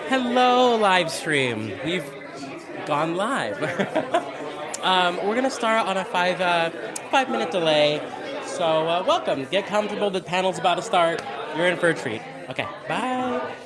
Hello, live stream. We've gone live. We're gonna start on a 5-minute delay. So welcome. Get comfortable. The panel's about to start. You're in for a treat. Okay. Bye.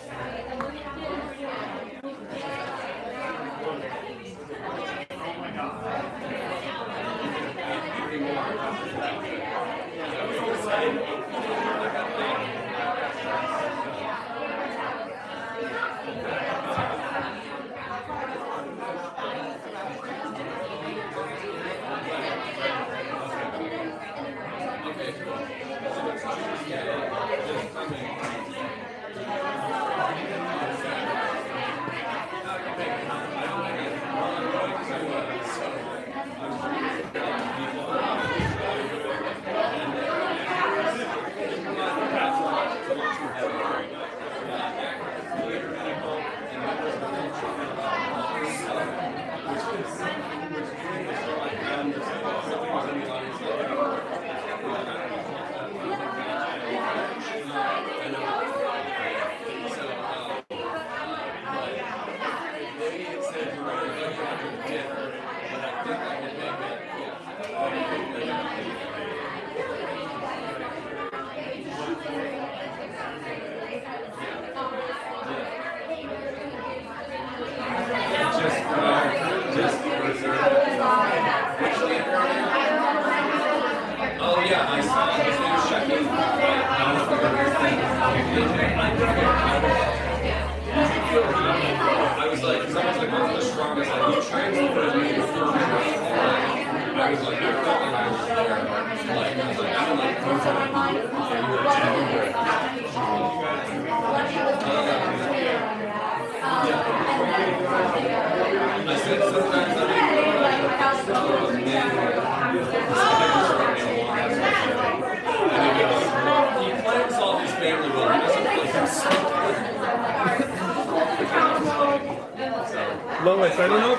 Lois, I don't know.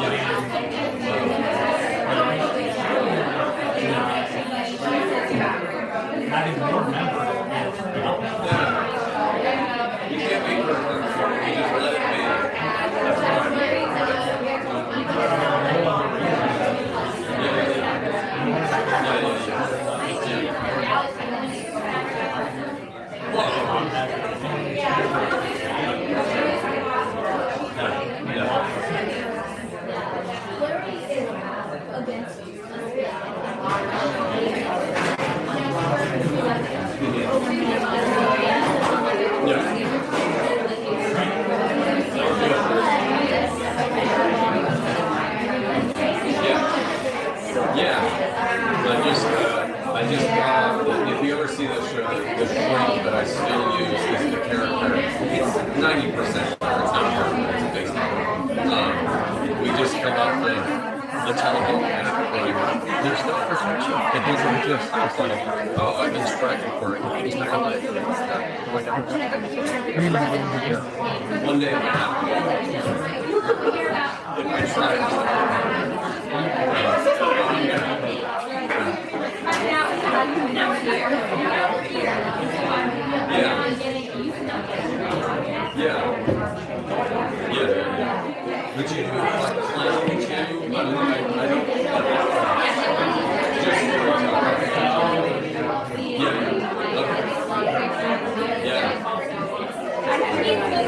Yeah. 90% it's not our business. We just fill out the telephone and there's no perfection. It doesn't just, it's like, oh, I've been striving for it. It's not like, one day it might happen. I Would you like planning to? I don't.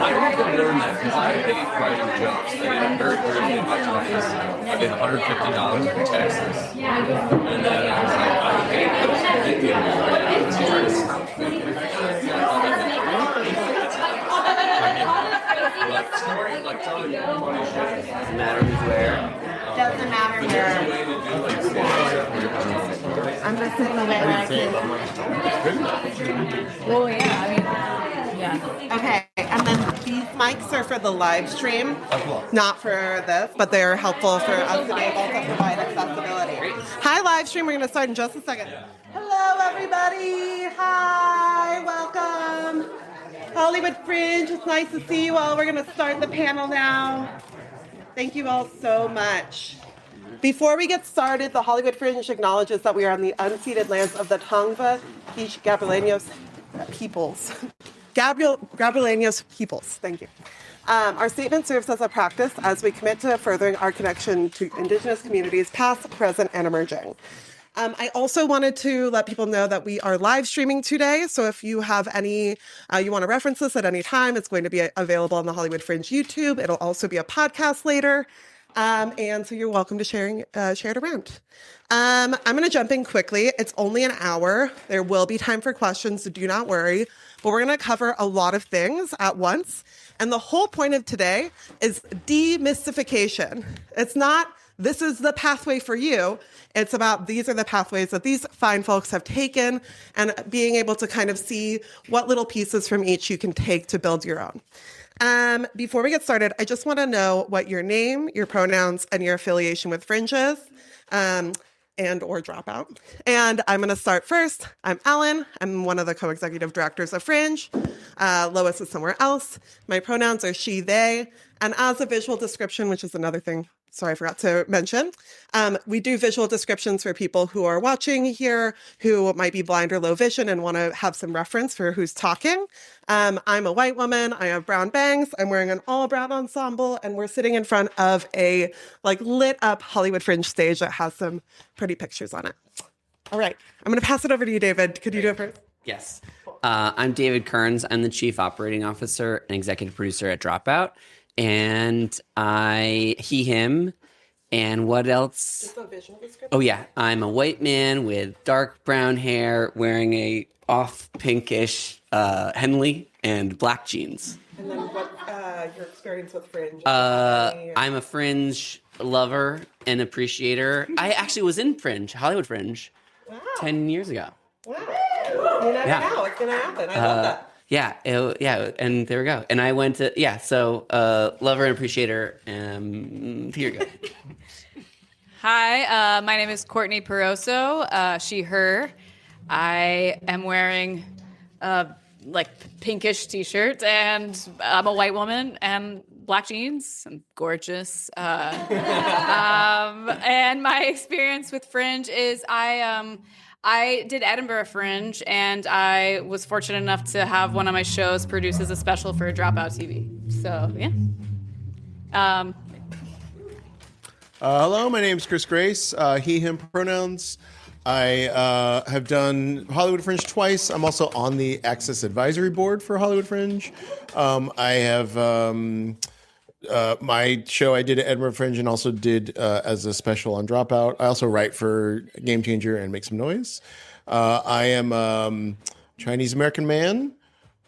I have to learn that because I hate writing jokes. I get very good at my jokes. I did $150 in Texas. And then I was like, I hate those videos. So trying to stop me. Like telling you funny shit. Doesn't matter who's where. Doesn't matter But there's a way to do like stand-up. I'm just sitting the way that I can. Well, yeah, I mean, yeah. Okay, and then these mics are for the live stream, not for this, but they're helpful for us to be able to provide accessibility. Hi, live stream. We're going to start in just a second. Hello, everybody. Hi, welcome. Hollywood Fringe, it's nice to see you all. We're going to start the panel now. Thank you all so much. Before we get started, the Hollywood Fringe acknowledges that we are on the unceded lands of the Tongva Gabrielanios peoples. Gabrielanios peoples, thank you. Our statement serves as a practice as we commit to furthering our connection to Indigenous communities, past, present, and emerging. I also wanted to let people know that we are live streaming today. So if you have any, you want to reference this at any time, it's going to be available on the Hollywood Fringe YouTube. It'll also be a podcast later. And so you're welcome to share it around. I'm going to jump in quickly. It's only an hour. There will be time for questions, so do not worry. But we're going to cover a lot of things at once. And the whole point of today is demystification. It's not, this is the pathway for you. It's about these are the pathways that these fine folks have taken and being able to kind of see what little pieces from each you can take to build your own. Before we get started, I just want to know what your name, your pronouns, and your affiliation with Fringe is, and or Dropout. And I'm going to start first. I'm Ellen. I'm one of the co-executive directors of Fringe. Lois is somewhere else. My pronouns are she, they. And as a visual description, which is another thing, sorry, I forgot to mention. We do visual descriptions for people who are watching here who might be blind or low vision and want to have some reference for who's talking. I'm a white woman. I have brown bangs. I'm wearing an all brown ensemble, and we're sitting in front of a lit up Hollywood Fringe stage that has some pretty pictures on it. All right, I'm going to pass it over to you, David. Could you do it first? Yes. I'm David Kearns. I'm the Chief Operating Officer and Executive Producer at Dropout. And he, him, and what else? Just a visual description. Oh, yeah. I'm a white man with dark brown hair, wearing a off pinkish Henley and black jeans. And then what your experience with Fringe? I'm a Fringe lover and appreciator. I actually was in Fringe, Hollywood Fringe, 10 years ago. Wow. You never know. It's going to happen. I love that. Yeah, and there we go. And I went to, lover and appreciator. Here you go. Hi, my name is Courtney Peroso, she, her. I am wearing pinkish t-shirt, and I'm a white woman and black jeans. I'm gorgeous. And my experience with Fringe is I did Edinburgh Fringe, and I was fortunate enough to have one of my shows produced as a special for Dropout TV. So, yeah. Hello, my name is Chris Grace. He, him pronouns. I have done Hollywood Fringe twice. I'm also on the Access Advisory Board for Hollywood Fringe. I have my show I did at Edinburgh Fringe and also did as a special on Dropout. I also write for Game Changer and Make Some Noise. I am a Chinese American man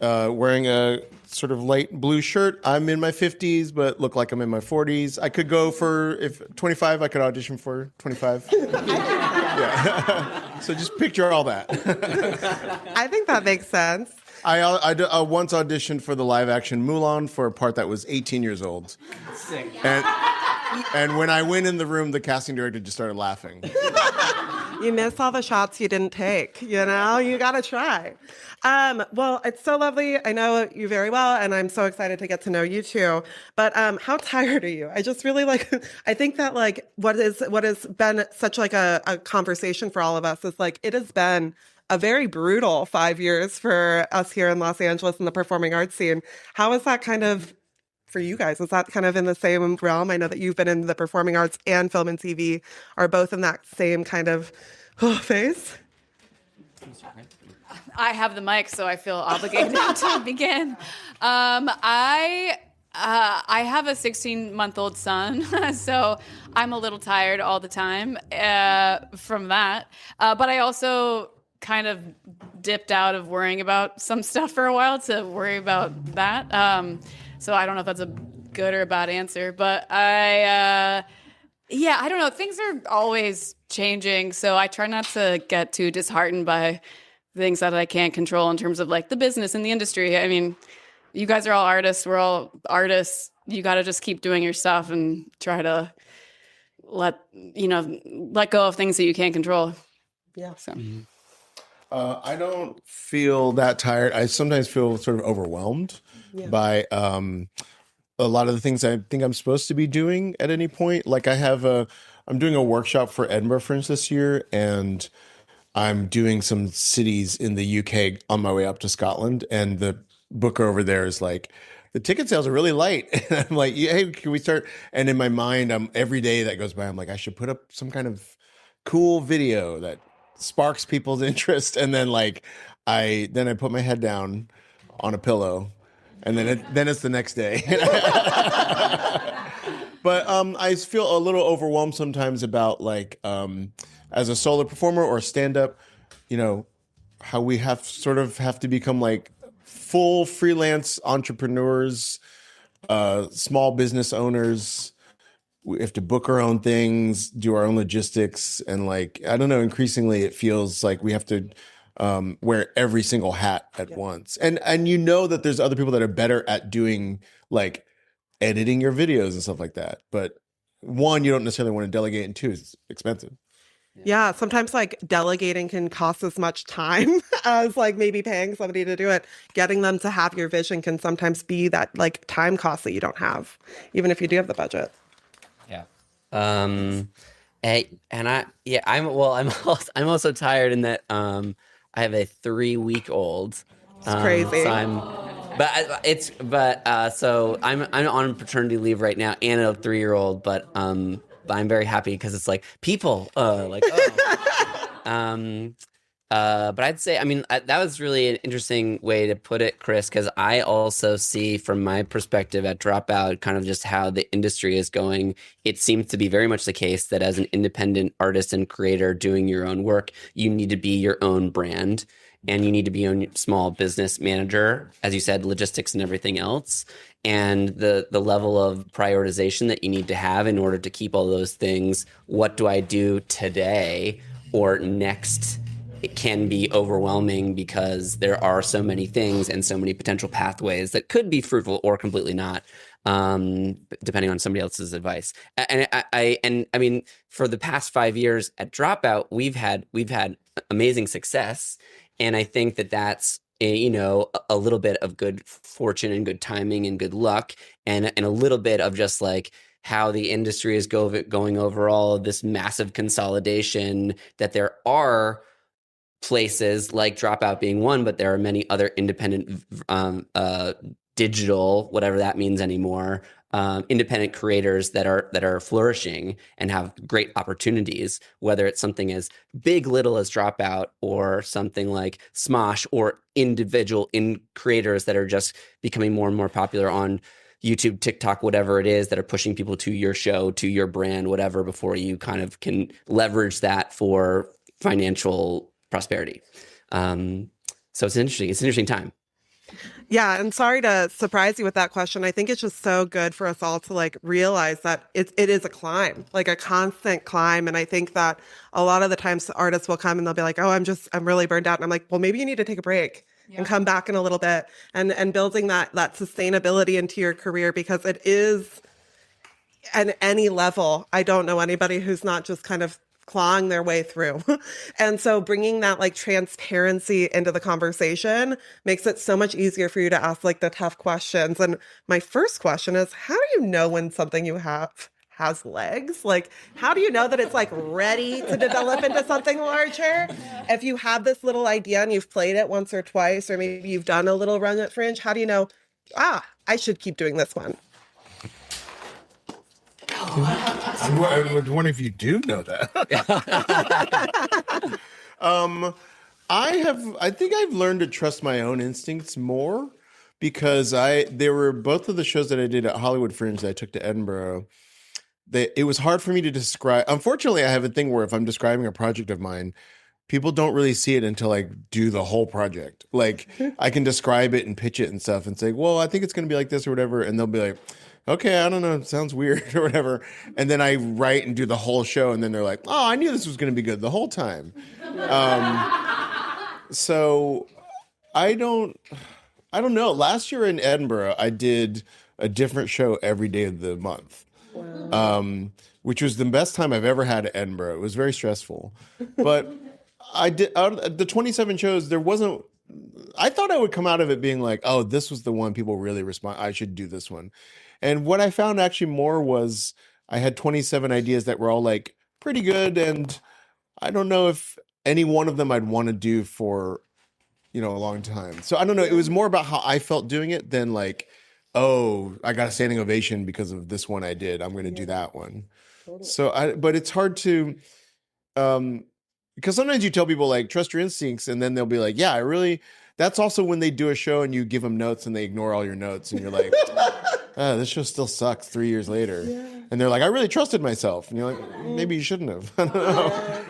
wearing a sort of light blue shirt. I'm in my 50s, but look like I'm in my 40s. I could go for, if 25, I could audition for 25. Yeah. So just picture all that. I think that makes sense. I once auditioned for the live action Mulan for a part that was 18 years old. Sick. And when I went in the room, the casting director just started laughing. You miss all the shots you didn't take, you know? You got to try. Well, it's so lovely. I know you very well, and I'm so excited to get to know you too. But how tired are you? I just really I think that what has been such a conversation for all of us is it has been a very brutal 5 years for us here in Los Angeles in the performing arts scene. How is that kind of for you guys? Is that kind of in the same realm? I know that you've been in the performing arts and film and TV are both in that same kind of phase. I have the mic, so I feel obligated to begin. I have a 16-month-old son, so I'm a little tired all the time from that. But I also kind of dipped out of worrying about some stuff for a while to worry about that. So I don't know if that's a good or a bad answer, but I don't know. Things are always changing, so I try not to get too disheartened by things that I can't control in terms of the business and the industry. I mean, you guys are all artists. We're all artists. You got to just keep doing your stuff and try to let go of things that you can't control. Yeah. So. I don't feel that tired. I sometimes feel sort of overwhelmed by a lot of the things I think I'm supposed to be doing at any point. I'm doing a workshop for Edinburgh Fringe this year, and I'm doing some cities in the UK on my way up to Scotland. And the booker over there is like, the ticket sales are really light. And I'm like, hey, can we start? And in my mind, every day that goes by, I'm like, I should put up some kind of cool video that sparks people's interest. And then I put my head down on a pillow, and then it's the next day. But I feel a little overwhelmed sometimes about as a solo performer or stand-up, how we have to become full freelance entrepreneurs, small business owners. We have to book our own things, do our own logistics, and I don't know. Increasingly, it feels like we have to wear every single hat at once. And that there's other people that are better at doing editing your videos and stuff like that. But one, you don't necessarily want to delegate, and two, it's expensive. Yeah, sometimes delegating can cost as much time as maybe paying somebody to do it. Getting them to have your vision can sometimes be that time cost that you don't have, even if you do have the budget. Yeah. I'm also tired in that I have a 3-week-old. It's crazy. So I'm on paternity leave right now and a 3-year-old, but I'm very happy because it's people but I'd say, that was really an interesting way to put it, Chris, because I also see from my perspective at Dropout kind of just how the industry is going. It seems to be very much the case that as an independent artist and creator doing your own work, you need to be your own brand. And you need to be a small business manager, as you said, logistics and everything else. And the level of prioritization that you need to have in order to keep all those things, what do I do today or next? It can be overwhelming because there are so many things and so many potential pathways that could be fruitful or completely not, depending on somebody else's advice. And I mean, for the past 5 years at Dropout, we've had amazing success. And I think that that's a little bit of good fortune and good timing and good luck, and a little bit of just how the industry is going overall, this massive consolidation, that there are places like Dropout being one, but there are many other independent digital, whatever that means anymore, independent creators that are flourishing and have great opportunities, whether it's something as big little as Dropout or something like Smosh or individual creators that are just becoming more and more popular on YouTube, TikTok, whatever it is, that are pushing people to your show, to your brand, whatever, before you kind of can leverage that for financial prosperity. So it's an interesting time. Yeah, and sorry to surprise you with that question. I think it's just so good for us all to realize that it is a climb, a constant climb. And I think that a lot of the times artists will come and they'll be like, oh, I'm really burned out. And I'm like, well, maybe you need to take a break. and come back in a little bit, and building that sustainability into your career, because it is at any level. I don't know anybody who's not just kind of clawing their way through. And so bringing that like transparency into the conversation makes it so much easier for you to ask like the tough questions. And my first question is, how do you know when something you have has legs? Like, how do you know that it's like ready to develop into something larger? If you have this little idea and you've played it once or twice, or maybe you've done a little run at Fringe, how do you know, I should keep doing this one? I wonder if you do know that. I think I've learned to trust my own instincts more, because there were both of the shows that I did at Hollywood Fringe that I took to Edinburgh. It was hard for me to describe. Unfortunately, I have a thing where if I'm describing a project of mine, people don't really see it until I do the whole project. Like, I can describe it and pitch it and stuff and say, well, I think it's going to be like this or whatever. And they'll be like, okay, I don't know, it sounds weird or whatever. And then I write and do the whole show. And then they're like, oh, I knew this was going to be good the whole time. So I don't know. Last year in Edinburgh, I did a different show every day of the month. Wow. Which was the best time I've ever had at Edinburgh. It was very stressful. But I did, out of the 27 shows, I thought I would come out of it being like, oh, this was the one people really respond. I should do this one. And what I found actually more was I had 27 ideas that were all like pretty good. And I don't know if any one of them I'd want to do for, a long time. So I don't know. It was more about how I felt doing it than like, oh, I got a standing ovation because of this one I did. I'm going to do that one. Totally. But it's hard to, because sometimes you tell people like, trust your instincts. And then they'll be like, yeah, that's also when they do a show and you give them notes and they ignore all your notes. And you're like, this show still sucks 3 years later. Yeah. And they're like, I really trusted myself. And you're like, maybe you shouldn't have. I don't know.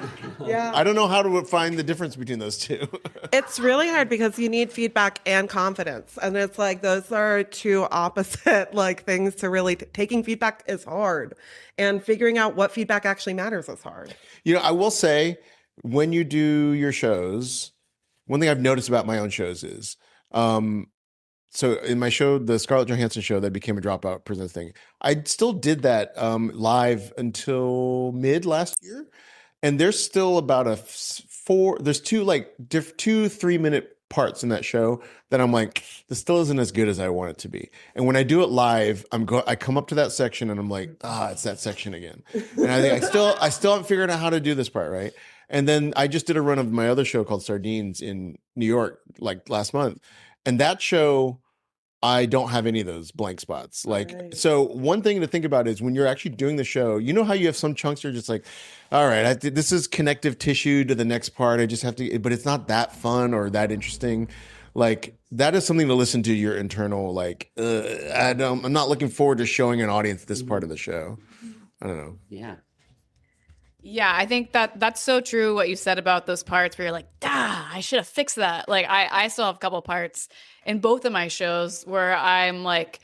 Yeah. I don't know how to find the difference between those two. It's really hard because you need feedback and confidence. And it's like, those are two opposite like things to really, taking feedback is hard. And figuring out what feedback actually matters is hard. I will say, when you do your shows, one thing I've noticed about my own shows is, so in my show, the Scarlett Johansson show that became a Dropout presents thing, I still did that live until mid last year. And there's still about there's two 3-minute parts in that show that I'm like, this still isn't as good as I want it to be. And when I do it live, I come up to that section and I'm like, it's that section again. And I think I still haven't figured out how to do this part, right? And then I just did a run of my other show called Sardines in New York, like last month. And that show, I don't have any of those blank spots. So one thing to think about is when you're actually doing the show, how you have some chunks you're just like, all right, this is connective tissue to the next part. I just have to, but it's not that fun or that interesting. Like, that is something to listen to your internal, like, I'm not looking forward to showing an audience this part of the show. I don't know. Yeah. Yeah, I think that's so true what you said about those parts where you're like, I should have fixed that. Like, I still have a couple parts in both of my shows where I'm like,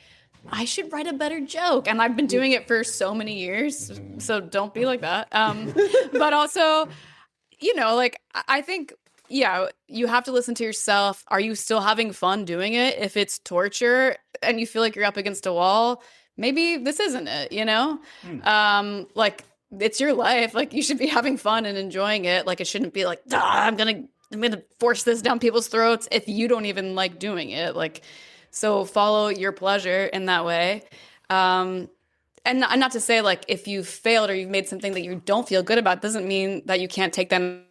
I should write a better joke. And I've been doing it for so many years. So don't be like that. But also, I think, you have to listen to yourself. Are you still having fun doing it? If it's torture and you feel like you're up against a wall, maybe this isn't it, it's your life. Like, you should be having fun and enjoying it. Like, it shouldn't be like, I'm gonna force this down people's throats if you don't even like doing it. Like, so follow your pleasure in that way. And not to say like if you failed or you've made something that you don't feel good about, doesn't mean that you can't take that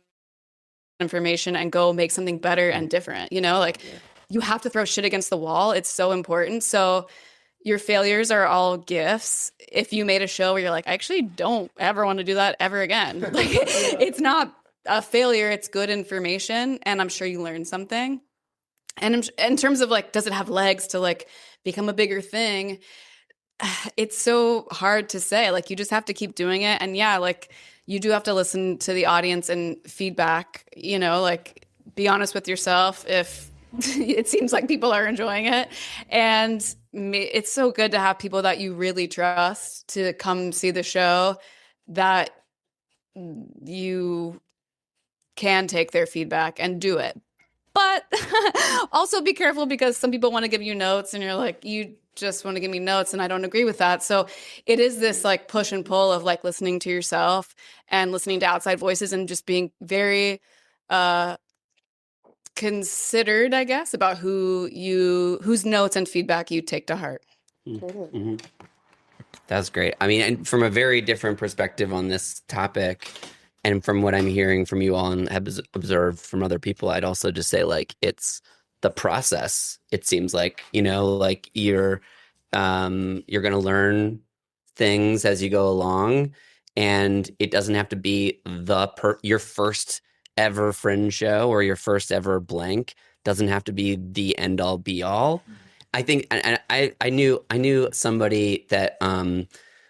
information and go make something better and different. You have to throw shit against the wall. It's so important. So your failures are all gifts. If you made a show where you're like, I actually don't ever want to do that ever again. Like, it's not a failure. It's good information. And I'm sure you learned something. And in terms of like, does it have legs to like become a bigger thing? It's so hard to say. Like, you just have to keep doing it. And yeah, like, you do have to listen to the audience and feedback, like, be honest with yourself if it seems like people are enjoying it. And it's so good to have people that you really trust to come see the show, that you can take their feedback and do it. But also be careful because some people want to give you notes and you're like, you just want to give me notes and I don't agree with that. So it is this like push and pull of like listening to yourself and listening to outside voices and just being very considered, I guess, about whose notes and feedback you take to heart. Mm-hmm. That's great. I mean, and from a very different perspective on this topic, and from what I'm hearing from you all and have observed from other people, I'd also just say like it's the process. It seems like, you know, like you're going to learn things as you go along, and it doesn't have to be your first ever Fringe show or your first ever blank doesn't have to be the end all be all. I think, and I knew somebody that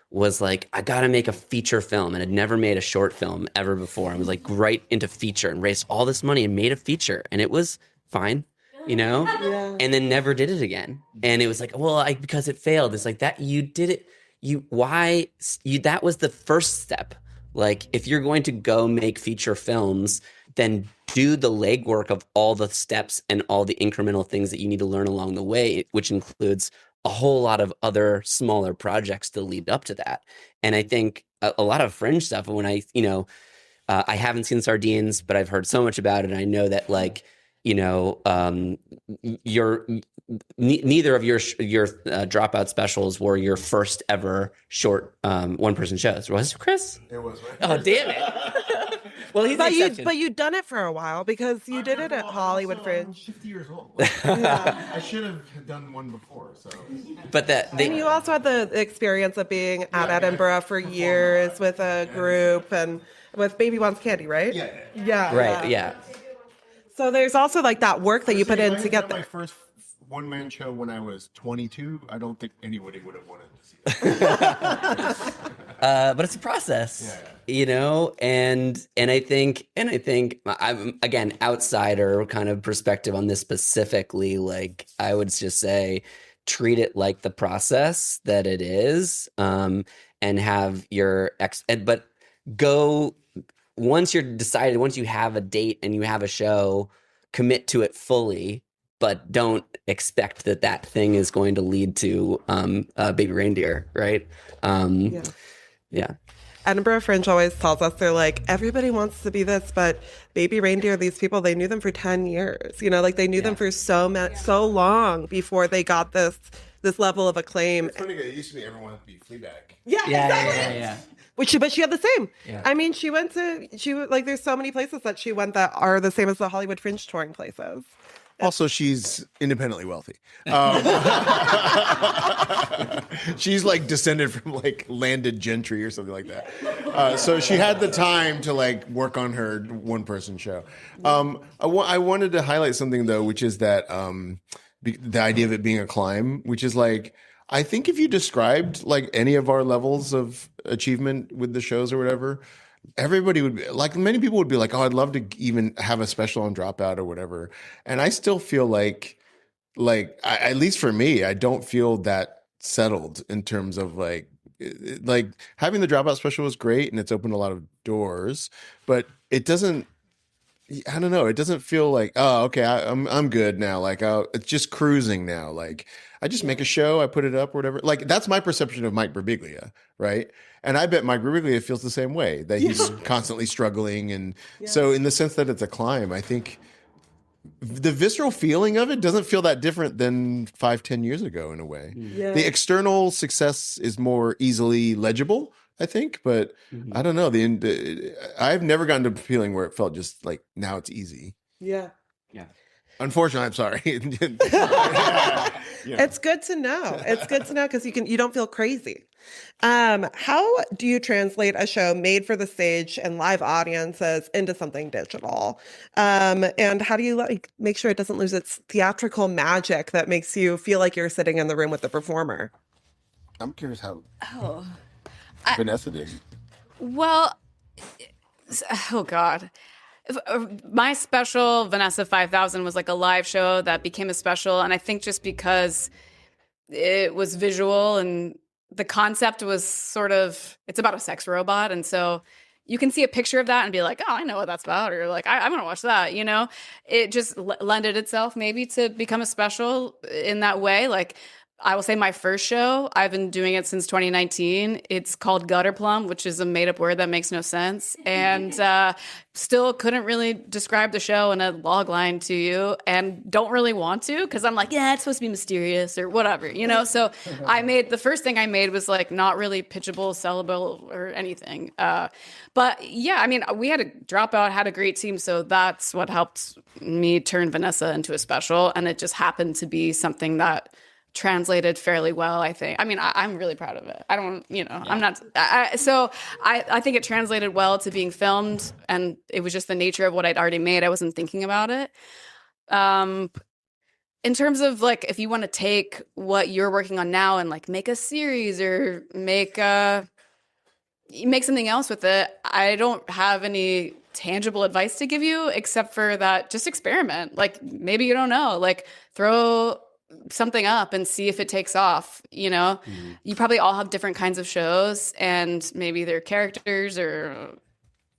was like, I gotta make a feature film, and had never made a short film ever before. I was like right into feature and raised all this money and made a feature, and it was fine, you know, and then never did it again. And it was like, well, because it failed. It's like that you did it. That was the first step. Like if you're going to go make feature films, then do the legwork of all the steps and all the incremental things that you need to learn along the way, which includes a whole lot of other smaller projects to lead up to that. And I think a lot of Fringe stuff, when I haven't seen Sardines, but I've heard so much about it. And I know that like, you know, neither of your Dropout specials were your first ever short one-person shows. Was it, Chris? It was, right? Oh, damn it. Well, he's the exception. But you've done it for a while because you did it at Hollywood Fringe. 50 years old. I should have done one before. So, but and you also had the experience of being at Edinburgh for years with a group and with Baby Wants Candy, right? Yeah. Right. Yeah. So there's also like that work that you put in to get my first one-man show when I was 22. I don't think anybody would have wanted to see that. But it's a process, you know, and I think I'm, again, outsider kind of perspective on this specifically. Like I would just say, treat it like the process that it is, and have your but go. Once you're decided, once you have a date and you have a show, commit to it fully, but don't expect that thing is going to lead to Baby Reindeer, right? Yeah. Edinburgh Fringe always tells us, they're like, everybody wants to be this, but Baby Reindeer, these people, they knew them for 10 years. You know, like they knew them for so long before they got this level of acclaim. It's funny, it used to be everyone wanted to be Fleabag. Yeah. But she had the same. Yeah. I mean, there's so many places that she went that are the same as the Hollywood Fringe touring places. Also, she's independently wealthy. She's like descended from like landed gentry or something like that. So she had the time to like work on her one-person show. I wanted to highlight something though, which is that the idea of it being a climb, which is like, I think if you described like any of our levels of achievement with the shows or whatever, everybody would be like, many people would be like, oh, I'd love to even have a special on Dropout or whatever. And I still feel like at least for me, I don't feel that settled in terms of like having the Dropout special was great and it's opened a lot of doors, but it doesn't, I don't know. It doesn't feel like, oh, okay, I'm good now. Like, it's just cruising now. Like, I just make a show, I put it up, or whatever. Like, that's my perception of Mike Birbiglia, right? And I bet Mike Birbiglia feels the same way, that he's constantly struggling. And so, in the sense that it's a climb, I think the visceral feeling of it doesn't feel that different than 5-10 years ago in a way. Yeah. The external success is more easily legible, I think, but I don't know. I've never gotten to a feeling where it felt just like now it's easy. Yeah. Unfortunately, I'm sorry. It's good to know. It's good to know because you don't feel crazy. How do you translate a show made for the stage and live audiences into something digital? And how do you make sure it doesn't lose its theatrical magic that makes you feel like you're sitting in the room with the performer? I'm curious how Vanessa did. Well, oh God. My special, Vanessa 5000, was like a live show that became a special. And I think just because it was visual and the concept was sort of, it's about a sex robot. And so, you can see a picture of that and be like, oh, I know what that's about, or like, I'm gonna watch that. You know, it just lended itself maybe to become a special in that way. Like, I will say my first show, I've been doing it since 2019. It's called Gutter Plum, which is a made-up word that makes no sense. And still couldn't really describe the show in a log line to you, and don't really want to, because I'm like, yeah, it's supposed to be mysterious or whatever, you know? So the first thing I made was like not really pitchable, sellable, or anything. But yeah, I mean, we had a Dropout, had a great team. So that's what helped me turn Vanessa into a special. And it just happened to be something that translated fairly well, I think. I mean, I'm really proud of it. I don't, you know, I'm not. So I think it translated well to being filmed, and it was just the nature of what I'd already made. I wasn't thinking about it. In terms of like, if you want to take what you're working on now and like make a series or make something else with it, I don't have any tangible advice to give you except for that just experiment. Like, maybe you don't know, like throw something up and see if it takes off. You know, you probably all have different kinds of shows, and maybe they're characters, or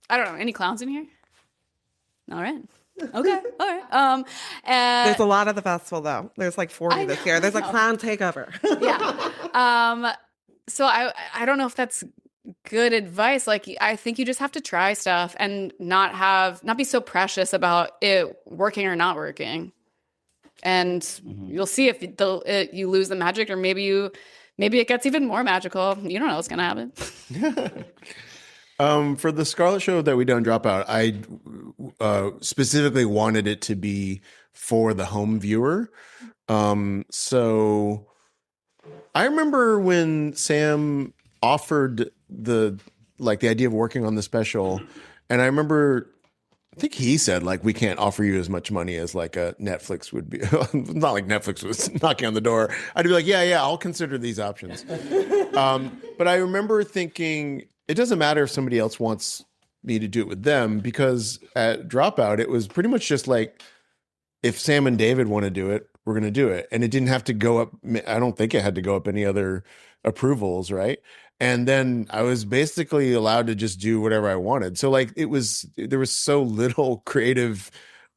I don't know. Any clowns in here? All right. Okay. All right. There's a lot at the festival, though. There's like 40 this year. There's a clown takeover. Yeah. So I don't know if that's good advice. Like, I think you just have to try stuff and not be so precious about it working or not working. And you'll see if you lose the magic, or maybe it gets even more magical. You don't know what's gonna happen. For the Scarlet show that we done Dropout, I specifically wanted it to be for the home viewer. So I remember when Sam offered the idea of working on the special, and I remember, I think he said, like, we can't offer you as much money as like a Netflix would be. Not like Netflix was knocking on the door. I'd be like, yeah, I'll consider these options. But I remember thinking, it doesn't matter if somebody else wants me to do it with them, because at Dropout, it was pretty much just like, if Sam and David want to do it, we're going to do it. And it didn't have to go up. I don't think it had to go up any other approvals, right? And then I was basically allowed to just do whatever I wanted. So like, there was so little creative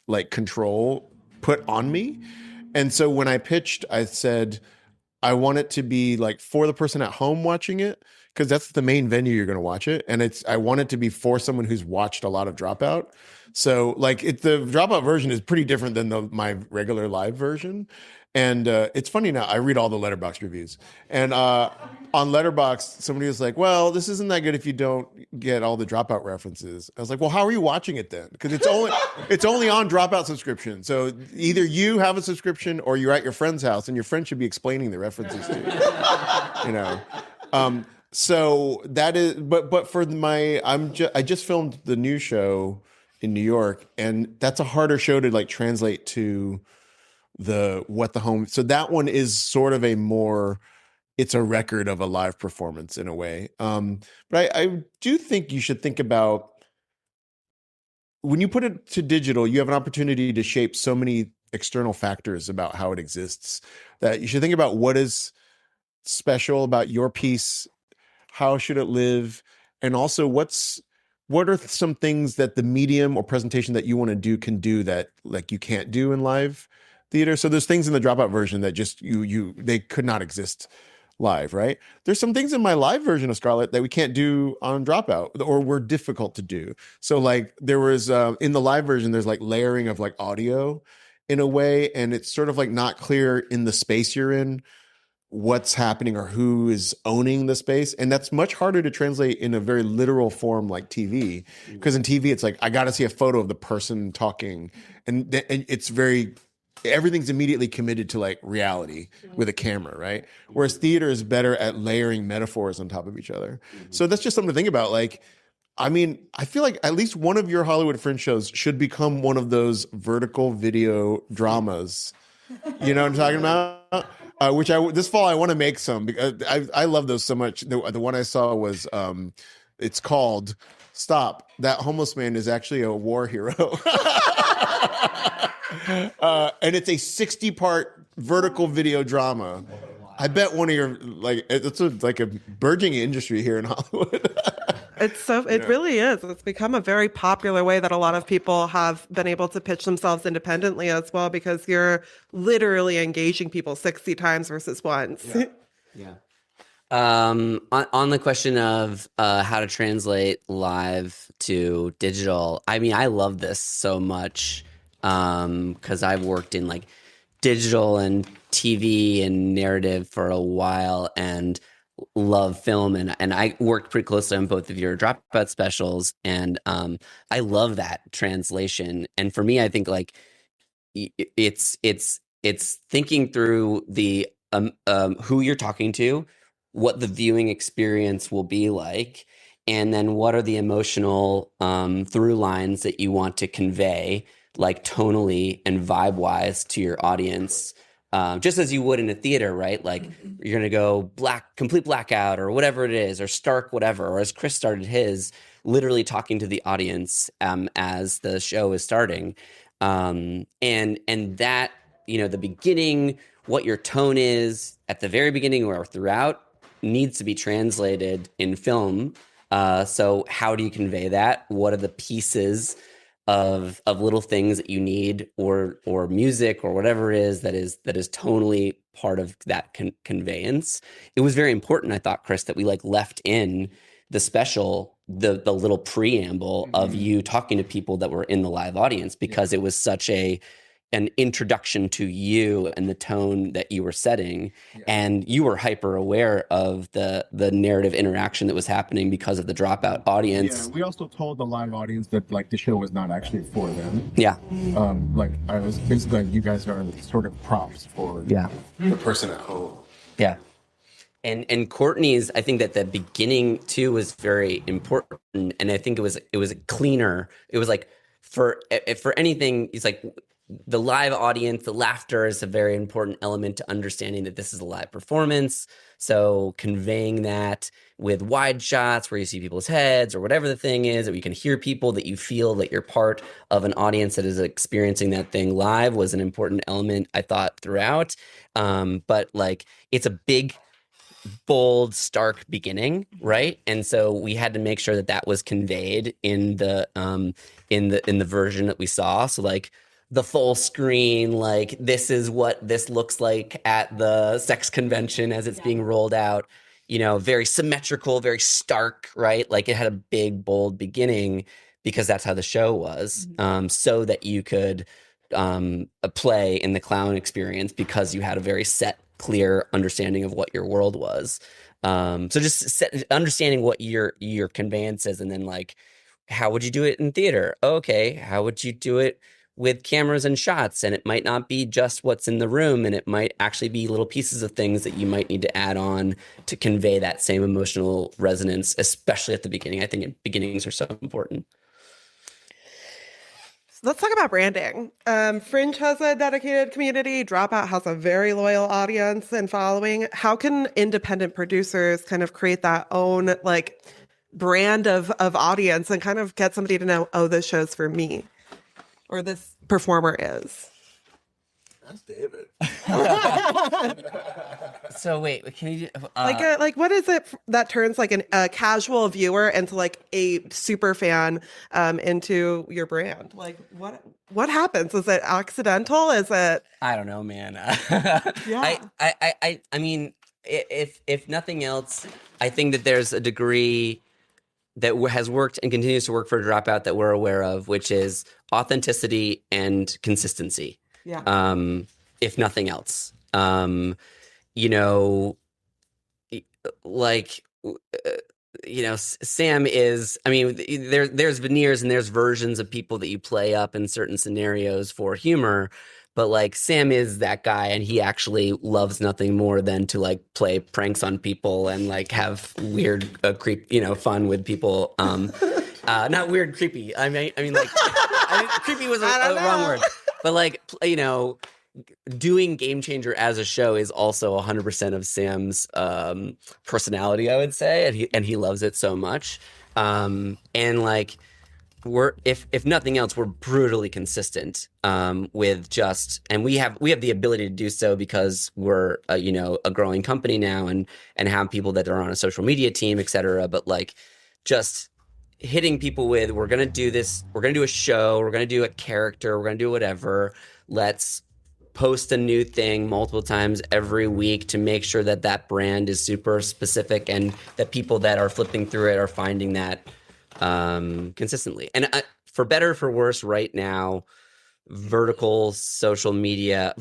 like control put on me. And so when I pitched, I said, I want it to be like for the person at home watching it, because that's the main venue you're going to watch it. And I want it to be for someone who's watched a lot of Dropout. So like the Dropout version is pretty different than my regular live version. And it's funny now, I read all the Letterboxd reviews. And on Letterboxd, somebody was like, well, this isn't that good if you don't get all the Dropout references. I was like, well, how are you watching it then? Because it's only on Dropout subscription. So either you have a subscription or you're at your friend's house, and your friend should be explaining the references to you. You know? So that is, but for I just filmed the new show in New York, and that's a harder show to like translate to what the home. So that one is sort of it's a record of a live performance in a way. But I do think you should think about, when you put it to digital, you have an opportunity to shape so many external factors about how it exists, that you should think about what is special about your piece, how should it live, and also what are some things that the medium or presentation that you want to do can do that like you can't do in live theater. So there's things in the Dropout version that just they could not exist live, right? There's some things in my live version of Scarlet that we can't do on Dropout, or were difficult to do. So like there was in the live version, there's like layering of like audio in a way, and it's sort of like not clear in the space you're in what's happening or who is owning the space. And that's much harder to translate in a very literal form like TV, because in TV it's like, I got to see a photo of the person talking, and it's everything's immediately committed to like reality with a camera, right? Whereas theater is better at layering metaphors on top of each other. So that's just something to think about. Like, I mean, I feel like at least one of your Hollywood Fringe shows should become one of those vertical video dramas. You know what I'm talking about? Which this fall I want to make some, because I love those so much. The one I saw was it's called Stop, That Homeless Man is Actually a War Hero. And it's a 60-part vertical video drama. I bet one of your, like, it's like a burgeoning industry here in Hollywood. It really is. It's become a very popular way that a lot of people have been able to pitch themselves independently as well, because you're literally engaging people 60 times versus once. Yeah. On the question of how to translate live to digital, I mean, I love this so much because I've worked in like digital and TV and narrative for a while and love film, and I worked pretty closely on both of your Dropout specials, and I love that translation. And for me, I think like it's thinking through the who you're talking to, what the viewing experience will be like, and then what are the emotional through lines that you want to convey, like tonally and vibe wise, to your audience. Just as you would in a theater, right? Like you're gonna go complete blackout, or whatever it is, or stark whatever, or as Chris started his, literally talking to the audience as the show is starting, and that, you know, the beginning, what your tone is at the very beginning or throughout, needs to be translated in film. So how do you convey that? What are the pieces of little things that you need, or music, or whatever it is that is tonally part of that conveyance? It was very important, I thought, Chris, that we like left in the special the little preamble of you talking to people that were in the live audience, because it was such an introduction to you and the tone that you were setting. And you were hyper aware of the narrative interaction that was happening because of the Dropout audience. Yeah, we also told the live audience that like the show was not actually for them. Yeah. Like I was basically like, you guys are sort of props for The person at home. Yeah. And Courtney's, I think that the beginning too was very important. And I think it was cleaner. It was like for anything, it's like the live audience, the laughter is a very important element to understanding that this is a live performance. So conveying that with wide shots where you see people's heads or whatever the thing is, that you can hear people, that you feel that you're part of an audience that is experiencing that thing live, was an important element, I thought, throughout. But like, it's a big, bold, stark beginning, right? And so we had to make sure that that was conveyed in the version that we saw. So like, the full screen, like this is what this looks like at the sex convention as it's being rolled out, you know, very symmetrical, very stark, right? Like it had a big, bold beginning because that's how the show was, so that you could play in the clown experience because you had a very set, clear understanding of what your world was. So just understanding what your conveyance is, and then like, how would you do it in theater? Okay, how would you do it with cameras and shots? And it might not be just what's in the room, and it might actually be little pieces of things that you might need to add on to convey that same emotional resonance, especially at the beginning. I think beginnings are so important. Let's talk about branding. Fringe has a dedicated community. Dropout has a very loyal audience and following. How can independent producers kind of create that own like brand of audience and kind of get somebody to know, oh, this show's for me, or this performer is? That's David. So wait, can you like what is it that turns like a casual viewer into like a super fan into your brand? Like what happens? Is it accidental? Is it? I don't know, man. Yeah. I mean, if nothing else, I think that there's a degree that has worked and continues to work for Dropout that we're aware of, which is authenticity and consistency. Yeah. If nothing else, you know, like, you know, Sam is, I mean, there's veneers and there's versions of people that you play up in certain scenarios for humor, but like Sam is that guy, and he actually loves nothing more than to like play pranks on people and like have weird, fun with people. Not weird, creepy. I mean, like, creepy was a wrong word, but like, you know, doing Game Changer as a show is also 100% of Sam's personality, I would say, and he loves it so much. And like, we're if nothing else, we're brutally consistent with just, and we have the ability to do so because we're a growing company now and have people that are on a social media team, etc. But like, just hitting people with, we're going to do this, we're going to do a show, we're going to do a character, we're going to do whatever. Let's post a new thing multiple times every week to make sure that that brand is super specific and that people that are flipping through it are finding that consistently. And for better or for worse, right now, vertical video social media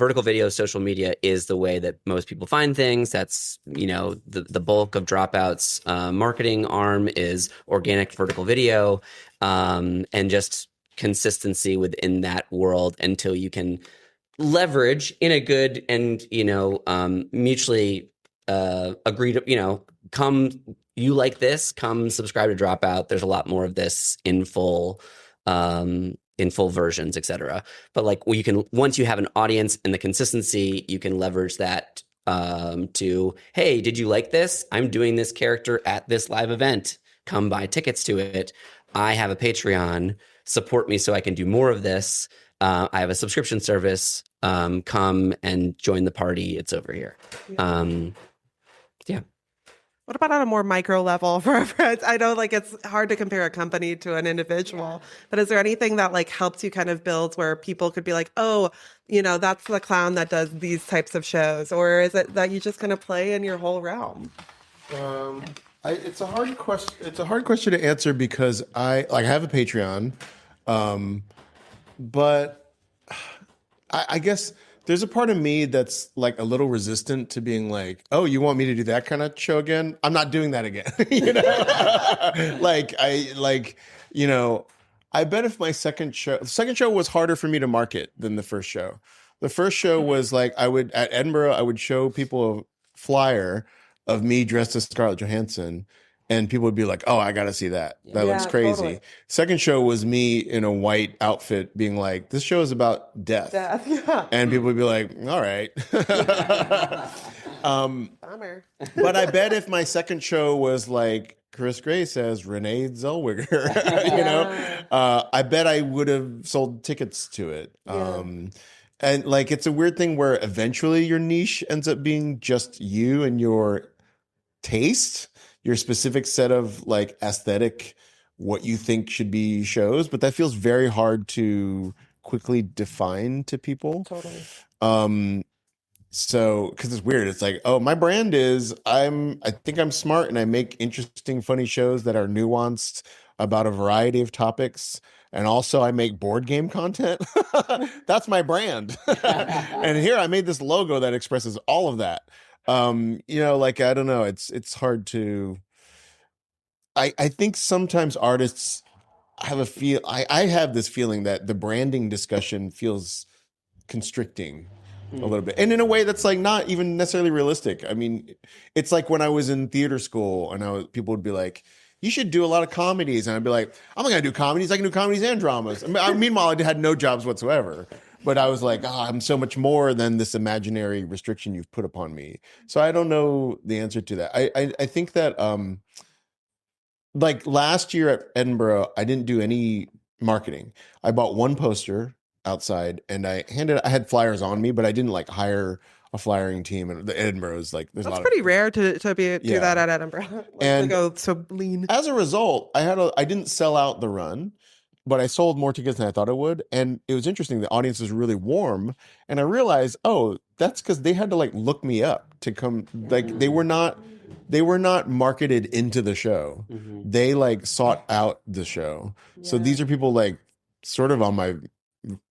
is the way that most people find things. That's, the bulk of Dropout's marketing arm is organic vertical video, and just consistency within that world until you can leverage in a good and mutually agreed, you like this, come subscribe to Dropout. There's a lot more of this in full versions, etc. But like, you can, once you have an audience and the consistency, you can leverage that to, hey, did you like this? I'm doing this character at this live event. Come buy tickets to it. I have a Patreon. Support me so I can do more of this. I have a subscription service. Come and join the party. It's over here. Yeah. What about on a more micro level for our friends? I know it's hard to compare a company to an individual, but is there anything that helps you kind of build where people could be like, oh, that's the clown that does these types of shows? Or is it that you just kind of play in your whole realm? It's a hard question. It's a hard question to answer because I have a Patreon, but I guess there's a part of me that's a little resistant to being like, oh, you want me to do that kind of show again? I'm not doing that again. I bet if my second show was harder for me to market than the first show. The first show was at Edinburgh, I would show people a flyer of me dressed as Scarlett Johansson, and people would be like, oh, I got to see that. That looks crazy. Totally. Second show was me in a white outfit being like, this show is about death. Yeah. And people would be like, all right. Bummer. But I bet if my second show was Chris Grace as Renee Zellweger, I bet I would have sold tickets to it. Yeah. And it's a weird thing where eventually your niche ends up being just you and your taste, your specific set of aesthetic, what you think should be shows, but that feels very hard to quickly define to people. Totally. So, because it's weird, it's oh, my brand is I think I'm smart and I make interesting, funny shows that are nuanced about a variety of topics. And also I make board game content. That's my brand. And here I made this logo that expresses all of that. I don't know. It's hard to, I think sometimes artists have I have this feeling that the branding discussion feels constricting a little bit. And in a way that's not even necessarily realistic. I mean, it's when I was in theater school and people would be like, you should do a lot of comedies. And I'd be like, I'm not going to do comedies. I can do comedies and dramas. Meanwhile, I had no jobs whatsoever. But I was like, I'm so much more than this imaginary restriction you've put upon me. So I don't know the answer to that. I think that last year at Edinburgh, I didn't do any marketing. I bought one poster outside and I had flyers on me, but I didn't hire a flyering team. And the Edinburgh is there's a lot. That's pretty rare to do that at Edinburgh. And to go so lean. As a result, I didn't sell out the run, but I sold more tickets than I thought I would. And it was interesting. The audience was really warm. And I realized, oh, that's because they had to look me up to come. They were not marketed into the show. Mm-hmm. They sought out the show. Yeah. So these are people sort of on my,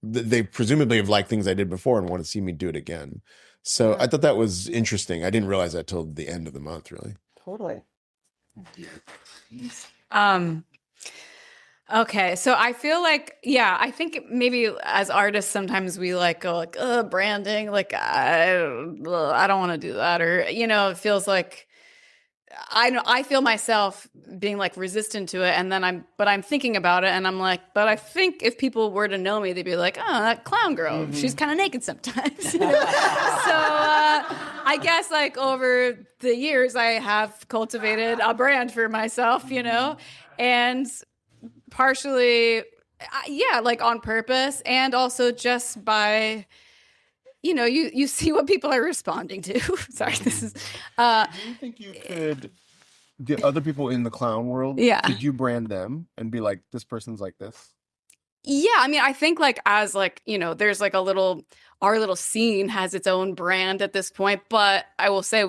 they presumably have liked things I did before and want to see me do it again. So I thought that was interesting. I didn't realize that till the end of the month, really. Totally. Okay, so I feel I think maybe as artists sometimes we go branding, I don't want to do that, or it feels I feel myself being resistant to it, and then I'm thinking about it, and I'm but I think if people were to know me, they'd be like, oh, that clown girl, she's kind of naked sometimes. So I guess over the years I have cultivated a brand for myself, and partially, on purpose, and also just by, you see what people are responding to. Sorry, this is. Do you think you could the other people in the clown world, Yeah. did you brand them and be like, this person's like this? Yeah, I mean, I think like as like, you know, there's like our little scene has its own brand at this point, but I will say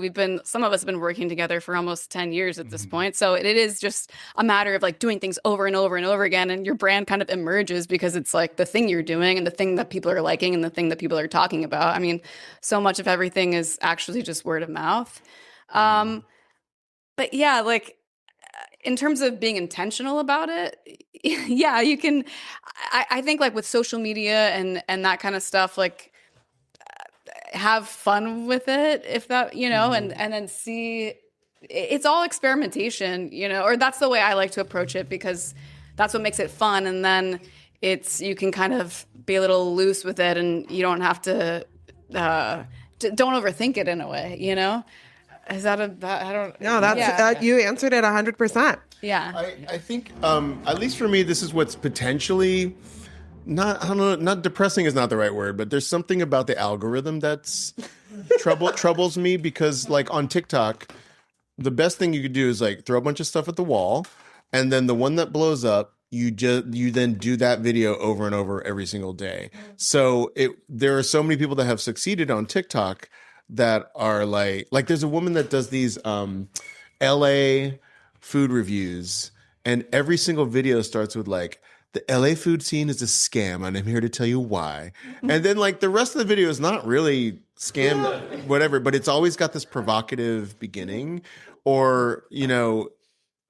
some of us have been working together for almost 10 years at this point. So it is just a matter of like doing things over and over and over again. And your brand kind of emerges because it's like the thing you're doing and the thing that people are liking and the thing that people are talking about. I mean, so much of everything is actually just word of mouth. But yeah, like in terms of being intentional about it, yeah, you can. I think like with social media and that kind of stuff, like have fun with it, if that, you know, and then see. It's all experimentation, you know, or that's the way I like to approach it because that's what makes it fun, and then you can kind of be a little loose with it, and you don't have to don't overthink it in a way, you know. Is that I don't. No, that's you answered it 100%. Yeah. I think, at least for me, this is what's potentially not, I don't know, not depressing is not the right word, but there's something about the algorithm that's troubles me because like on TikTok, the best thing you could do is like throw a bunch of stuff at the wall, and then the one that blows up, you then do that video over and over every single day. So there are so many people that have succeeded on TikTok that are like there's a woman that does these LA food reviews, and every single video starts with like, the LA food scene is a scam and I'm here to tell you why. And then like the rest of the video is not really scam whatever, but it's always got this provocative beginning, or you know,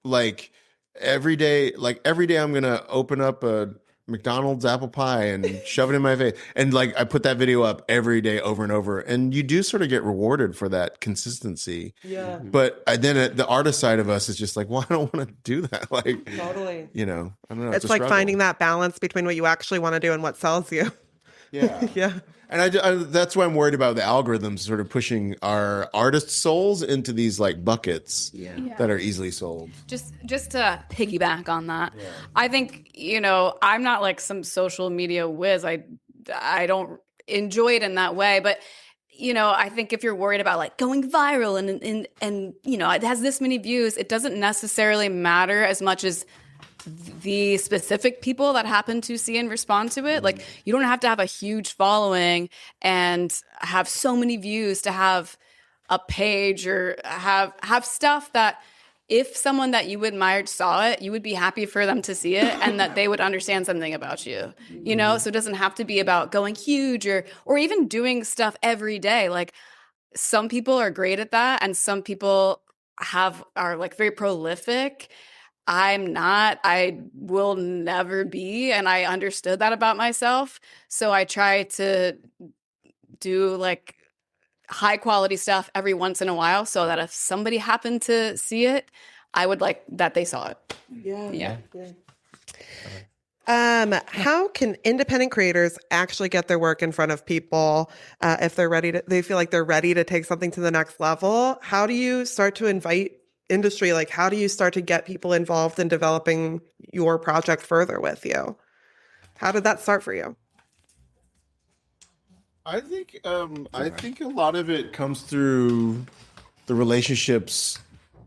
like every day I'm gonna open up a McDonald's apple pie and shove it in my face. And like I put that video up every day over and over. And you do sort of get rewarded for that consistency. Yeah. But then the artist side of us is just like, well, I don't want to do that. Like, Totally. you know, I don't know. It's like finding that balance between what you actually want to do and what sells you. Yeah. Yeah. And I that's why I'm worried about the algorithms sort of pushing our artist souls into these like buckets that are easily sold. Just to piggyback on that, I think, you know, I'm not like some social media whiz. I don't enjoy it in that way, but you know, I think if you're worried about like going viral and you know, it has this many views, it doesn't necessarily matter as much as the specific people that happen to see and respond to it. Like you don't have to have a huge following and have so many views to have a page or have stuff that if someone that you admired saw it, you would be happy for them to see it and that they would understand something about you, you know? So it doesn't have to be about going huge or even doing stuff every day. Like some people are great at that and some people are like very prolific. I'm not. I will never be. And I understood that about myself. So I try to do like high quality stuff every once in a while so that if somebody happened to see it, I would like that they saw it. Yeah. How can independent creators actually get their work in front of people if they feel like they're ready to take something to the next level? How do you start to invite industry? Like, how do you start to get people involved in developing your project further with you? How did that start for you? I think a lot of it comes through the relationships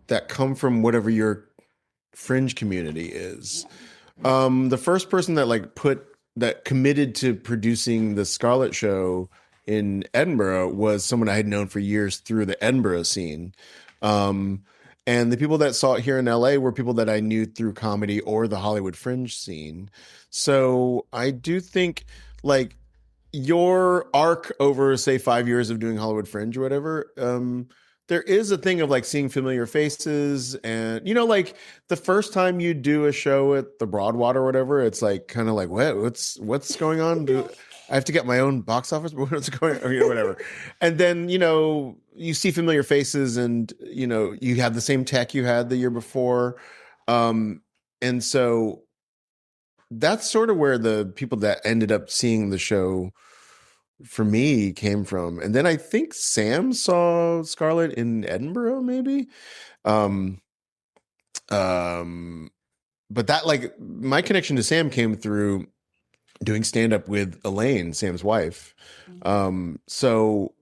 that come from whatever your fringe community is. The first person that committed to producing the Scarlet Show in Edinburgh was someone I had known for years through the Edinburgh scene. And the people that saw it here in LA were people that I knew through comedy or the Hollywood Fringe scene. So I do think like your arc over, say, 5 years of doing Hollywood Fringe or whatever, there is a thing of like seeing familiar faces. And, you know, like the first time you do a show at the Broadwater or whatever, it's like kind of like, what's going on? I have to get my own box office, but what's going on? You know, whatever. And then, you know, you see familiar faces and, you know, you have the same tech you had the year before. And so that's sort of where the people that ended up seeing the show for me came from. And then I think Sam saw Scarlett in Edinburgh, maybe. But that, like, my connection to Sam came through doing stand-up with Elaine, Sam's wife. So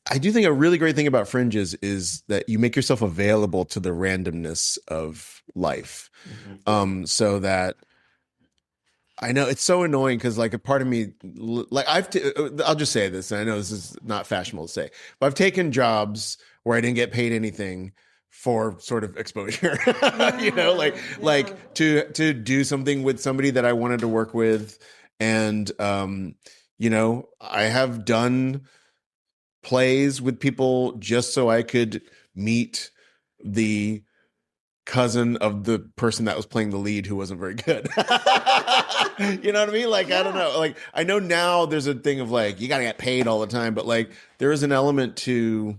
I do think a really great thing about Fringe is that you make yourself available to the randomness of life. So that I know it's so annoying because like a part of me, like I'll just say this, and I know this is not fashionable to say, but I've taken jobs where I didn't get paid anything for sort of exposure, like to do something with somebody that I wanted to work with. And, I have done plays with people just so I could meet the cousin of the person that was playing the lead who wasn't very good. You know what I mean? Like, I don't know. Like, I know now there's a thing of like, you got to get paid all the time, but like, there is an element to,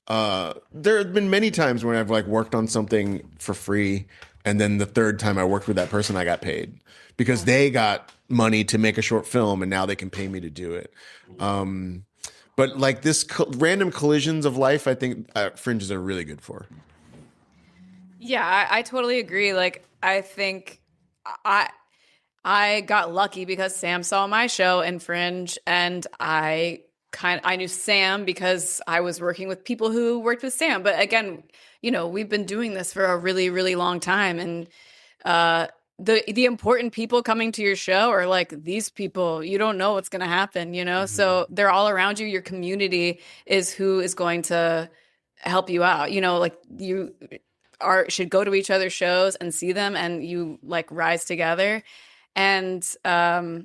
there have been many times when I've like worked on something for free. And then the third time I worked with that person, I got paid because they got money to make a short film and now they can pay me to do it. But like this random collisions of life, I think Fringes are really good for. Yeah, I totally agree. Like, I think I got lucky because Sam saw my show in Fringe, and I knew Sam because I was working with people who worked with Sam. But again, we've been doing this for a really, really long time, and the important people coming to your show are like these people. You don't know what's going to happen, So they're all around you. Your community is who is going to help you out. Like you should go to each other's shows and see them, and you like rise together. And I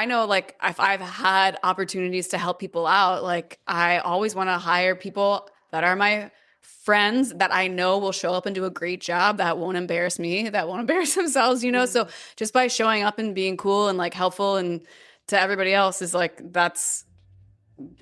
know like if I've had opportunities to help people out, like I always want to hire people that are my friends that I know will show up and do a great job, that won't embarrass me, that won't embarrass themselves, So just by showing up and being cool and like helpful and to everybody else is like, that's,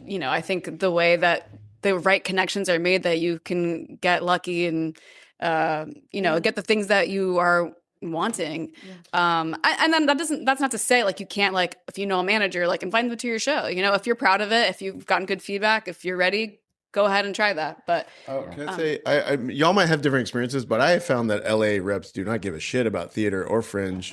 I think the way that the right connections are made, that you can get lucky and, get the things that you are wanting. And then that's not to say like you can't, like, if you know a manager, like invite them to your show, if you're proud of it, if you've gotten good feedback, if you're ready, go ahead and try that. But can I say, y'all might have different experiences, but I have found that LA reps do not give a shit about theater or Fringe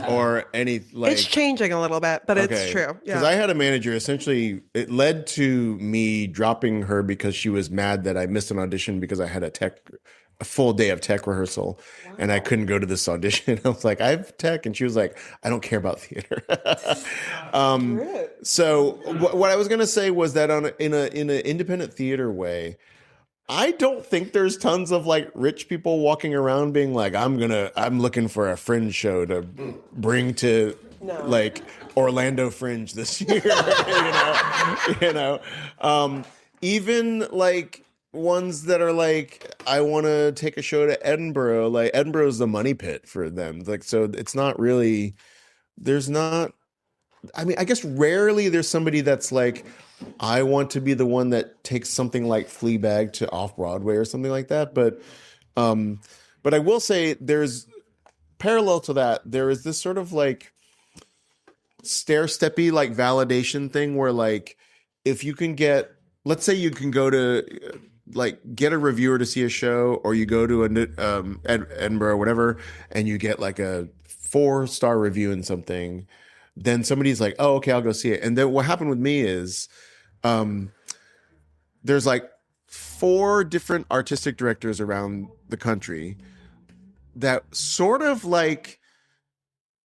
or any like. It's changing a little bit, but it's true. Because I had a manager. Essentially, it led to me dropping her because she was mad that I missed an audition because I had a full day of tech rehearsal, and I couldn't go to this audition. I was like, I have tech, and she was like, I don't care about theater. So what I was gonna say was that in an independent theater way, I don't think there's tons of like rich people walking around being like, I'm looking for a Fringe show to bring to like Orlando Fringe this year. Even like ones that are like, I want to take a show to Edinburgh. Like Edinburgh's the money pit for them. Like, so it's not really, I mean, I guess rarely there's somebody that's like, I want to be the one that takes something like Fleabag to off-Broadway or something like that. But I will say there's parallel to that. There is this sort of like stair-steppy like validation thing where like, if you can let's say you can go to like get a reviewer to see a show, or you go to Edinburgh or whatever, and you get like a 4-star review in something, then somebody's like, oh, okay, I'll go see it. And then what happened with me is there's like 4 different artistic directors around the country that sort of like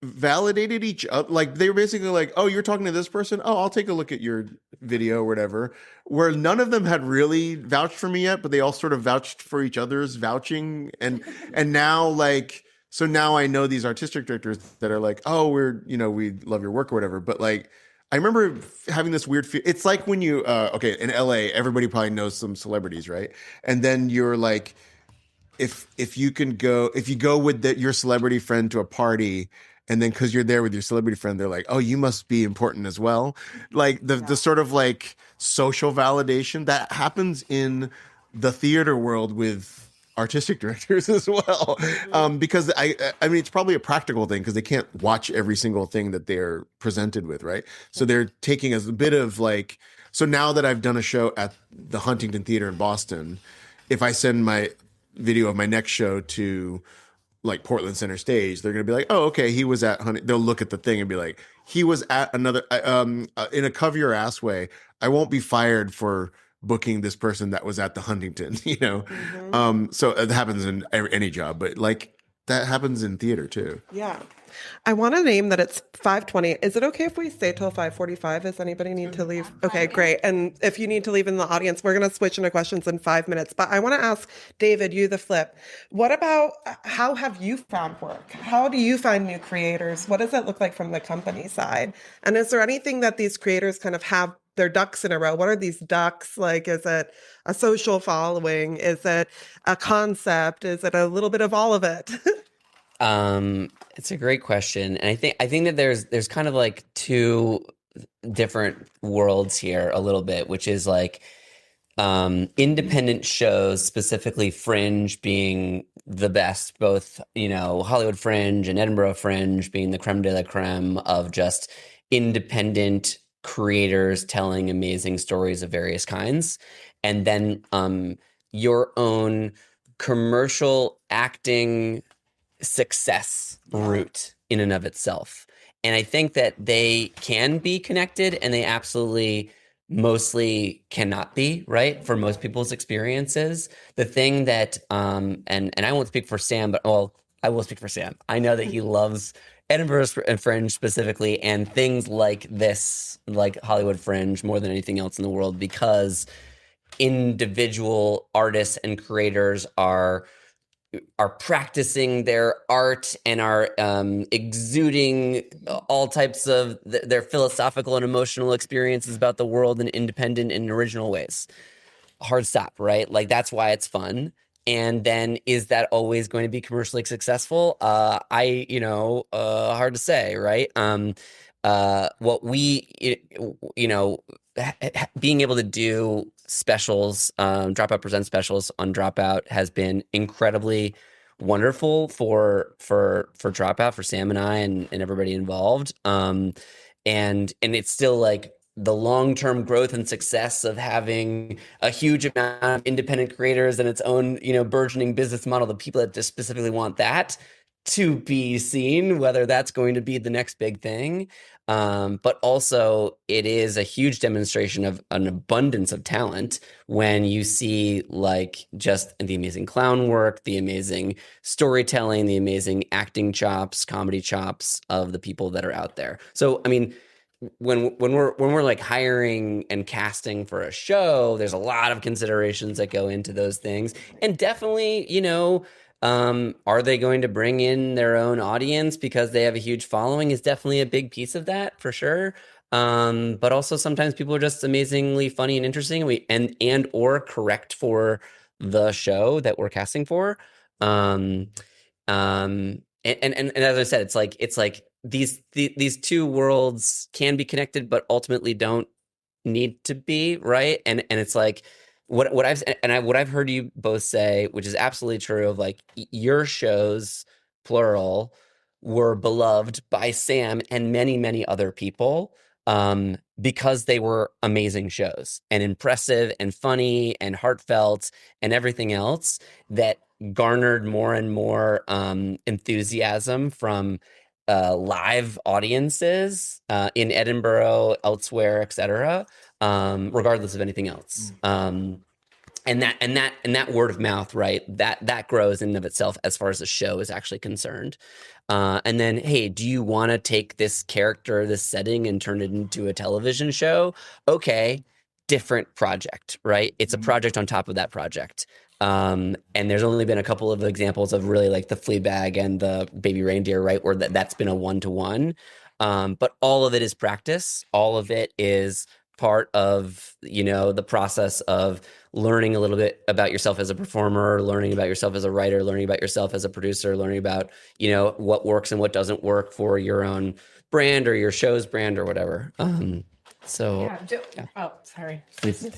validated each other. Like they were basically like, oh, you're talking to this person? Oh, I'll take a look at your video or whatever. Where none of them had really vouched for me yet, but they all sort of vouched for each other's vouching. And now like, so now I know these artistic directors that are like, oh, we love your work or whatever. But like, I remember having this weird feel. It's like when you, in LA, everybody probably knows some celebrities, right? And then you're like, if you go with your celebrity friend to a party, and then because you're there with your celebrity friend, they're like, oh, you must be important as well. Like the sort of like social validation that happens in the theater world with artistic directors as well. Because I mean, it's probably a practical thing because they can't watch every single thing that they're presented with, right? So they're taking a bit of like, so now that I've done a show at the Huntington Theater in Boston, if I send my video of my next show to like Portland Center Stage, they're gonna be like, oh, okay, he was at Honey. They'll look at the thing and be like, he was at another in a cover your ass way. I won't be fired for booking this person that was at the Huntington, you know. So it happens in any job, but like that happens in theater too. Yeah. I want to name that it's 5:20. Is it okay if we stay till 5:45? Does anybody need to leave? Okay, great. And if you need to leave in the audience, we're going to switch into questions in 5 minutes. But I want to ask David, you the flip. What about how have you found work? How do you find new creators? What does it look like from the company side? And is there anything that these creators kind of have their ducks in a row? What are these ducks? Like, is it a social following? Is it a concept? Is it a little bit of all of it? It's a great question, and I think that there's kind of like two different worlds here a little bit, which is like independent shows, specifically Fringe being the best, both, you know, Hollywood Fringe and Edinburgh Fringe being the creme de la creme of just independent creators telling amazing stories of various kinds, and then your own commercial acting success route in and of itself. And I think that they can be connected, and they absolutely mostly cannot be, right? For most people's experiences. The thing that and I won't speak for Sam, but well, I will speak for Sam. I know that he loves Edinburgh and Fringe specifically, and things like this, like Hollywood Fringe, more than anything else in the world, because individual artists and creators are practicing their art and are exuding all types of their philosophical and emotional experiences about the world in independent and original ways. Hard stop, right? Like, that's why it's fun. And then, is that always going to be commercially successful? Hard to say, right? What we, being able to do specials, Dropout Presents specials on Dropout has been incredibly wonderful for Dropout, for Sam and I and everybody involved. And it's still like the long-term growth and success of having a huge amount of independent creators and its own, burgeoning business model, the people that just specifically want that to be seen, whether that's going to be the next big thing. But also, it is a huge demonstration of an abundance of talent when you see like just the amazing clown work, the amazing storytelling, the amazing acting chops, comedy chops of the people that are out there. So, I mean, when we're like hiring and casting for a show, there's a lot of considerations that go into those things, and definitely, are they going to bring in their own audience because they have a huge following is definitely a big piece of that, for sure. But also sometimes people are just amazingly funny and interesting, and or correct for the show that we're casting for. And as I said, it's like these two worlds can be connected, but ultimately don't need to be, right? And it's like what I've heard you both say, which is absolutely true, of like your shows, plural, were beloved by Sam and many, many other people because they were amazing shows and impressive and funny and heartfelt and everything else that garnered more and more enthusiasm from live audiences in Edinburgh, elsewhere, etc., regardless of anything else. And that word of mouth, right? That grows in and of itself as far as the show is actually concerned. And then, hey, do you want to take this character, this setting, and turn it into a television show? Okay, different project, right? It's a project on top of that project. And there's only been a couple of examples of really like the Fleabag and the Baby Reindeer, right? Where that's been a one-to-one. But all of it is practice. All of it is part of, the process of learning a little bit about yourself as a performer, learning about yourself as a writer, learning about yourself as a producer, learning about, what works and what doesn't work for your own brand or your show's brand or whatever. So Oh, sorry. Please.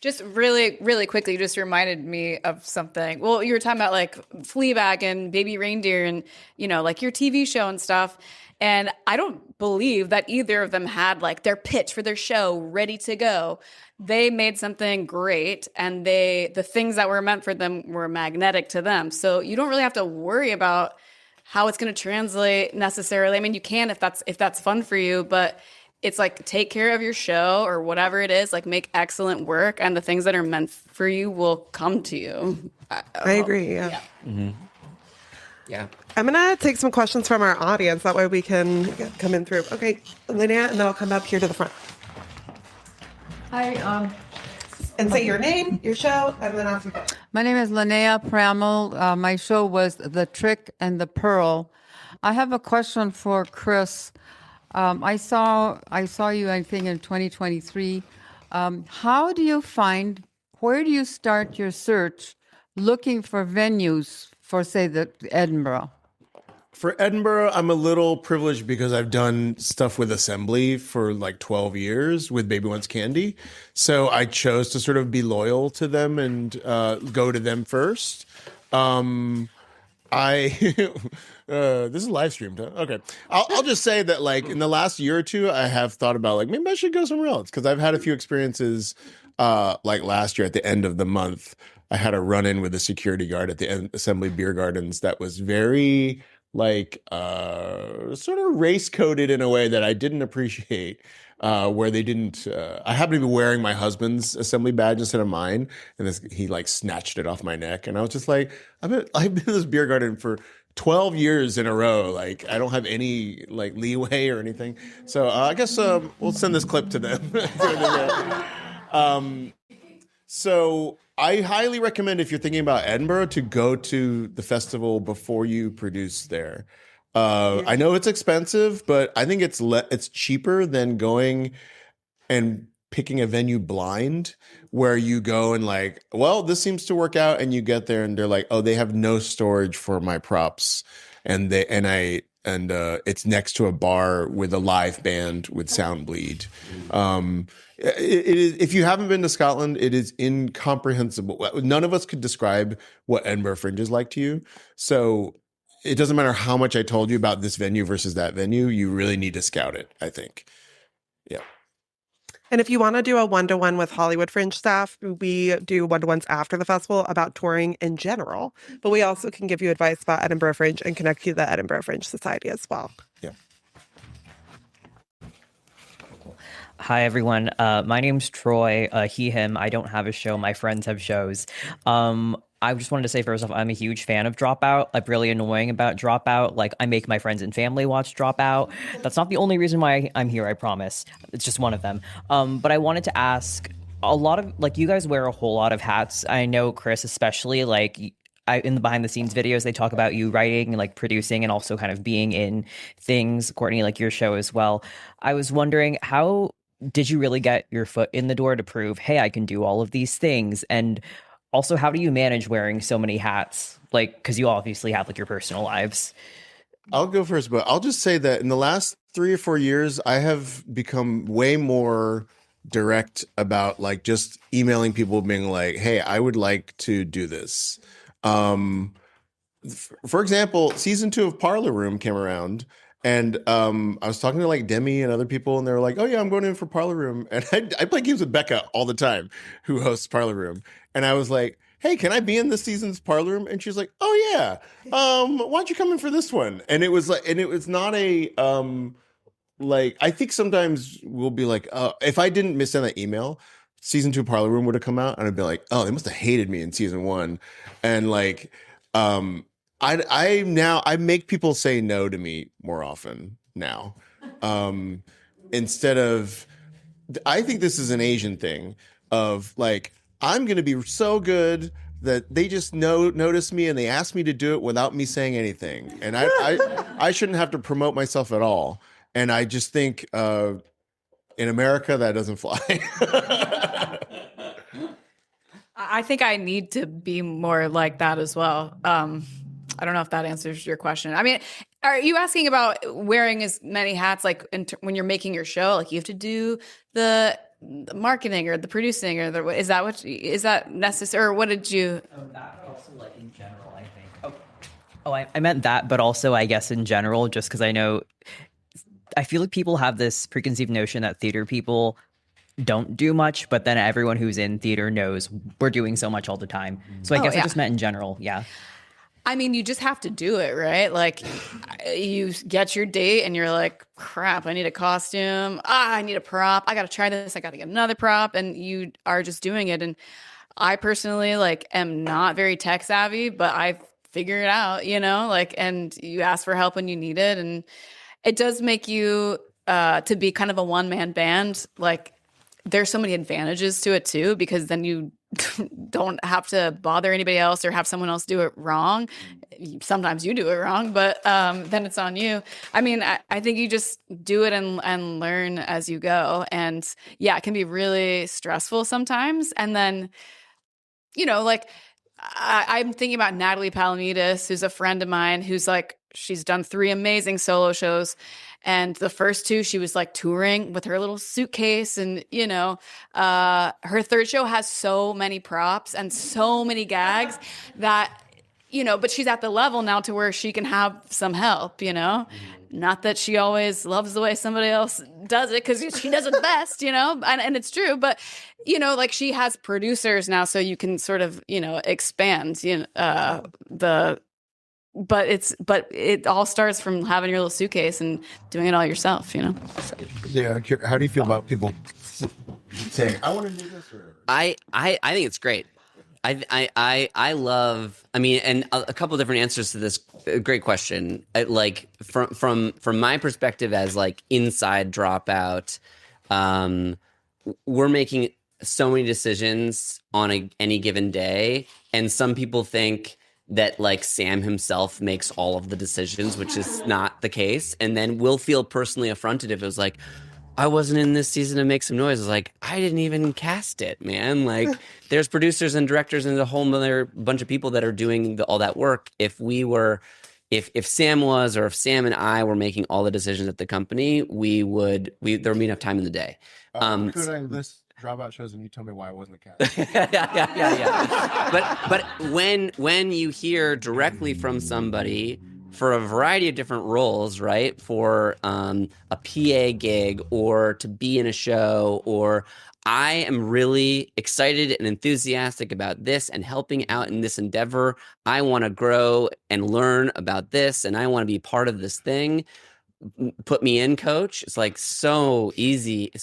Just really, really quickly, you just reminded me of something. Well, you were talking about like Fleabag and Baby Reindeer and, like your TV show and stuff. And I don't believe that either of them had like their pitch for their show ready to go. They made something great, and the things that were meant for them were magnetic to them. So you don't really have to worry about how it's going to translate necessarily. I mean, you can if that's fun for you, but it's like take care of your show or whatever it is, like make excellent work, and the things that are meant for you will come to you. I agree. Yeah. yeah. I'm gonna take some questions from our audience. That way we can come in through. Okay, Linnea, and then I'll come up here to the front. Hi, And say your name, your show, and then ask your question. my name is Linnea Pramel. My show was The Trick and the Pearl. I have a question for Chris. I saw you, I think, in 2023. How do you find, where do you start your search looking for venues for, say, the Edinburgh? For Edinburgh, I'm a little privileged because I've done stuff with Assembly for like 12 years with Baby Wants Candy. So I chose to sort of be loyal to them and go to them first. This is live streamed, huh? Okay. I'll just say that like in the last year or two, I have thought about like maybe I should go somewhere else because I've had a few experiences like last year at the end of the month. I had a run-in with a security guard at the Assembly Beer Gardens that was very like sort of race coded in a way that I didn't appreciate. Where they didn't, I happened to be wearing my husband's Assembly badge instead of mine, and he like snatched it off my neck, and I was just like, I've been in this beer garden for 12 years in a row. Like I don't have any like leeway or anything. So I guess we'll send this clip to them. So I highly recommend if you're thinking about Edinburgh to go to the festival before you produce there. I know it's expensive, but I think it's cheaper than going and picking a venue blind where you go and like, well, this seems to work out, and you get there and they're like, oh, they have no storage for my props, and it's next to a bar with a live band with sound bleed. It is, if you haven't been to Scotland, it is incomprehensible. None of us could describe what Edinburgh Fringe is like to you. So it doesn't matter how much I told you about this venue versus that venue. You really need to scout it, I think. Yeah. And if you want to do a one-to-one with Hollywood Fringe staff, we do one-to-ones after the festival about touring in general. But we also can give you advice about Edinburgh Fringe and connect you to the Edinburgh Fringe Society as well. Yeah. Hi, everyone. My name's Troy, he, him. I don't have a show. My friends have shows. I just wanted to say first off, I'm a huge fan of Dropout. Like, really annoying about Dropout. Like, I make my friends and family watch Dropout. That's not the only reason why I'm here, I promise. It's just one of them. But I wanted to ask, a lot of, like, you guys wear a whole lot of hats. I know Chris especially, like, in the behind the scenes videos, they talk about you writing and like producing and also kind of being in things. Courtney, like your show as well. I was wondering, how did you really get your foot in the door to prove, hey, I can do all of these things? And also, how do you manage wearing so many hats? Like, because you obviously have like your personal lives. I'll go first, but I'll just say that in the last 3 or 4 years, I have become way more direct about like just emailing people being like, hey, I would like to do this. For example, season 2 of Parlor Room came around, and I was talking to like Demi and other people, and they were like, oh yeah, I'm going in for Parlor Room. And I play games with Becca all the time, who hosts Parlor Room. And I was like, hey, can I be in this season's Parlor Room? And she's like, oh yeah, why don't you come in for this one? And it was like, and it was not a, like, I think sometimes we'll be like, if I didn't miss that email, season 2 Parlor Room would have come out, and I'd be like, oh, they must have hated me in season 1. And like, I make people say no to me more often now. Instead of, I think this is an Asian thing of like, I'm going to be so good that they just notice me and they ask me to do it without me saying anything. And I shouldn't have to promote myself at all. And I just think in America, that doesn't fly. I think I need to be more like that as well. I don't know if that answers your question. I mean, Are you asking about wearing as many hats, like when you're making your show? Like you have to do the marketing or the producing or is that necessary? Or what did you? Oh, that also like in general, I think. Oh, I meant that, but also I guess in general, just because I feel like people have this preconceived notion that theater people don't do much, but then everyone who's in theater knows we're doing so much all the time. So I guess I just meant in general, yeah. I mean, you just have to do it, right? Like you get your date and you're like, crap, I need a costume. I need a prop. I got to try this. I got to get another prop. And you are just doing it. And I personally am not very tech savvy, but I figure it out, and you ask for help when you need it. And it does make you to be kind of a one-man band. Like there's so many advantages to it too, because then you don't have to bother anybody else or have someone else do it wrong. Sometimes you do it wrong, but then it's on you. I mean, I think you just do it and learn as you go. And yeah, it can be really stressful sometimes. And then, I'm thinking about Natalie Palamides, who's a friend of mine, who's she's done 3 amazing solo shows. And the first 2, she was touring with her little suitcase. And, her third show has so many props and so many gags that, but she's at the level now to where she can have some help, Not that she always loves the way somebody else does it, because she does it best, and it's true. But, she has producers now, so you can sort of, expand, but it all starts from having your little suitcase and doing it all yourself, So. Yeah. How do you feel about people saying, I want to do this? Or... I think it's great. I love, and a couple of different answers to this great question. From my perspective as inside Dropout, we're making so many decisions on any given day. And some people think that Sam himself makes all of the decisions, which is not the case. And then we'll feel personally affronted if it was I wasn't in this season to make some noise. It's I didn't even cast it, man. There's producers and directors and a whole other bunch of people that are doing all that work. If Sam was, or if Sam and I were making all the decisions at the company, there would be enough time in the day. Could I list Dropout shows and you tell me why I wasn't a cast? yeah. But when you hear directly from somebody for a variety of different roles, right? For a PA gig or to be in a show, or I am really excited and enthusiastic about this and helping out in this endeavor. I want to grow and learn about this, and I want to be part of this thing. Put me in, coach. It's so easy to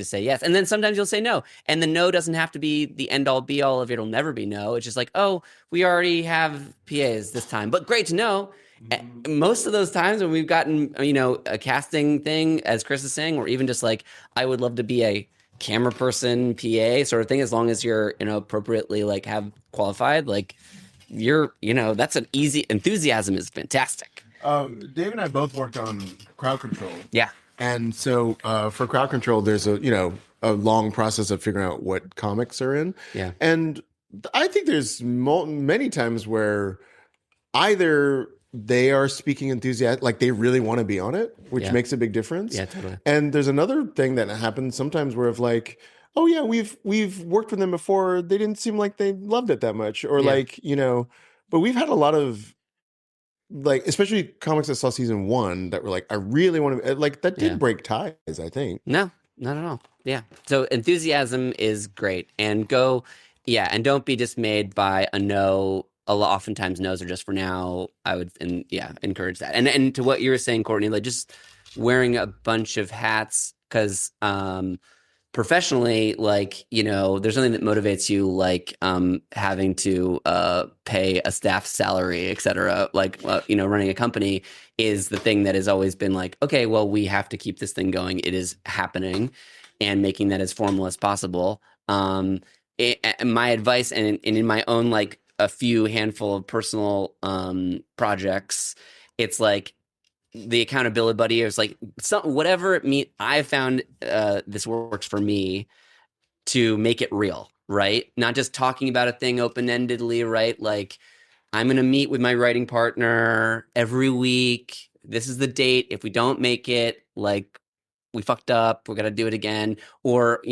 say yes. And then sometimes you'll say no. And the no doesn't have to be the end all be all of it. It'll never be no. It's just oh, we already have PAs this time, but great to know. Most of those times when we've gotten, a casting thing, as Chris is saying, or even just I would love to be a camera person, PA sort of thing, as long as you're, appropriately have qualified, that's an easy, enthusiasm is fantastic. Dave and I both worked on crowd control. Yeah. And so for crowd control, there's a long process of figuring out what comics are in. Yeah. And I think there's many times where either they are speaking enthusiastic, they really want to be on it, which makes a big difference. Yeah, totally. And there's another thing that happens sometimes where oh yeah, we've worked with them before. They didn't seem like they loved it that much, or but we've had a lot of especially comics that saw season 1 that were I really want to that did break ties, I think. No, not at all. Yeah. So enthusiasm is great, and and don't be dismayed by a no. Oftentimes no's are just for now. I would encourage that. And to what you were saying, Courtney, just wearing a bunch of hats, because professionally, there's something that motivates you, having to pay a staff salary, et cetera. Running a company is the thing that has always been okay, well, we have to keep this thing going. It is happening, and making that as formal as possible. My advice, and in my own a few handful of personal projects, it's the accountability buddy is whatever it means. I found this works for me to make it real, right? Not just talking about a thing open-endedly, right? I'm going to meet with my writing partner every week this is the date. If we don't make it, like, we fucked up, we're going to do it again. Or,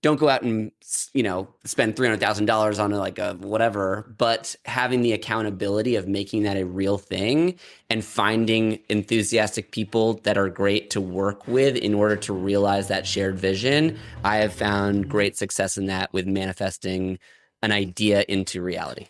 don't go out and, spend $300,000 on like a whatever, but having the accountability of making that a real thing and finding enthusiastic people that are great to work with in order to realize that shared vision. I have found great success in that with manifesting an idea into reality.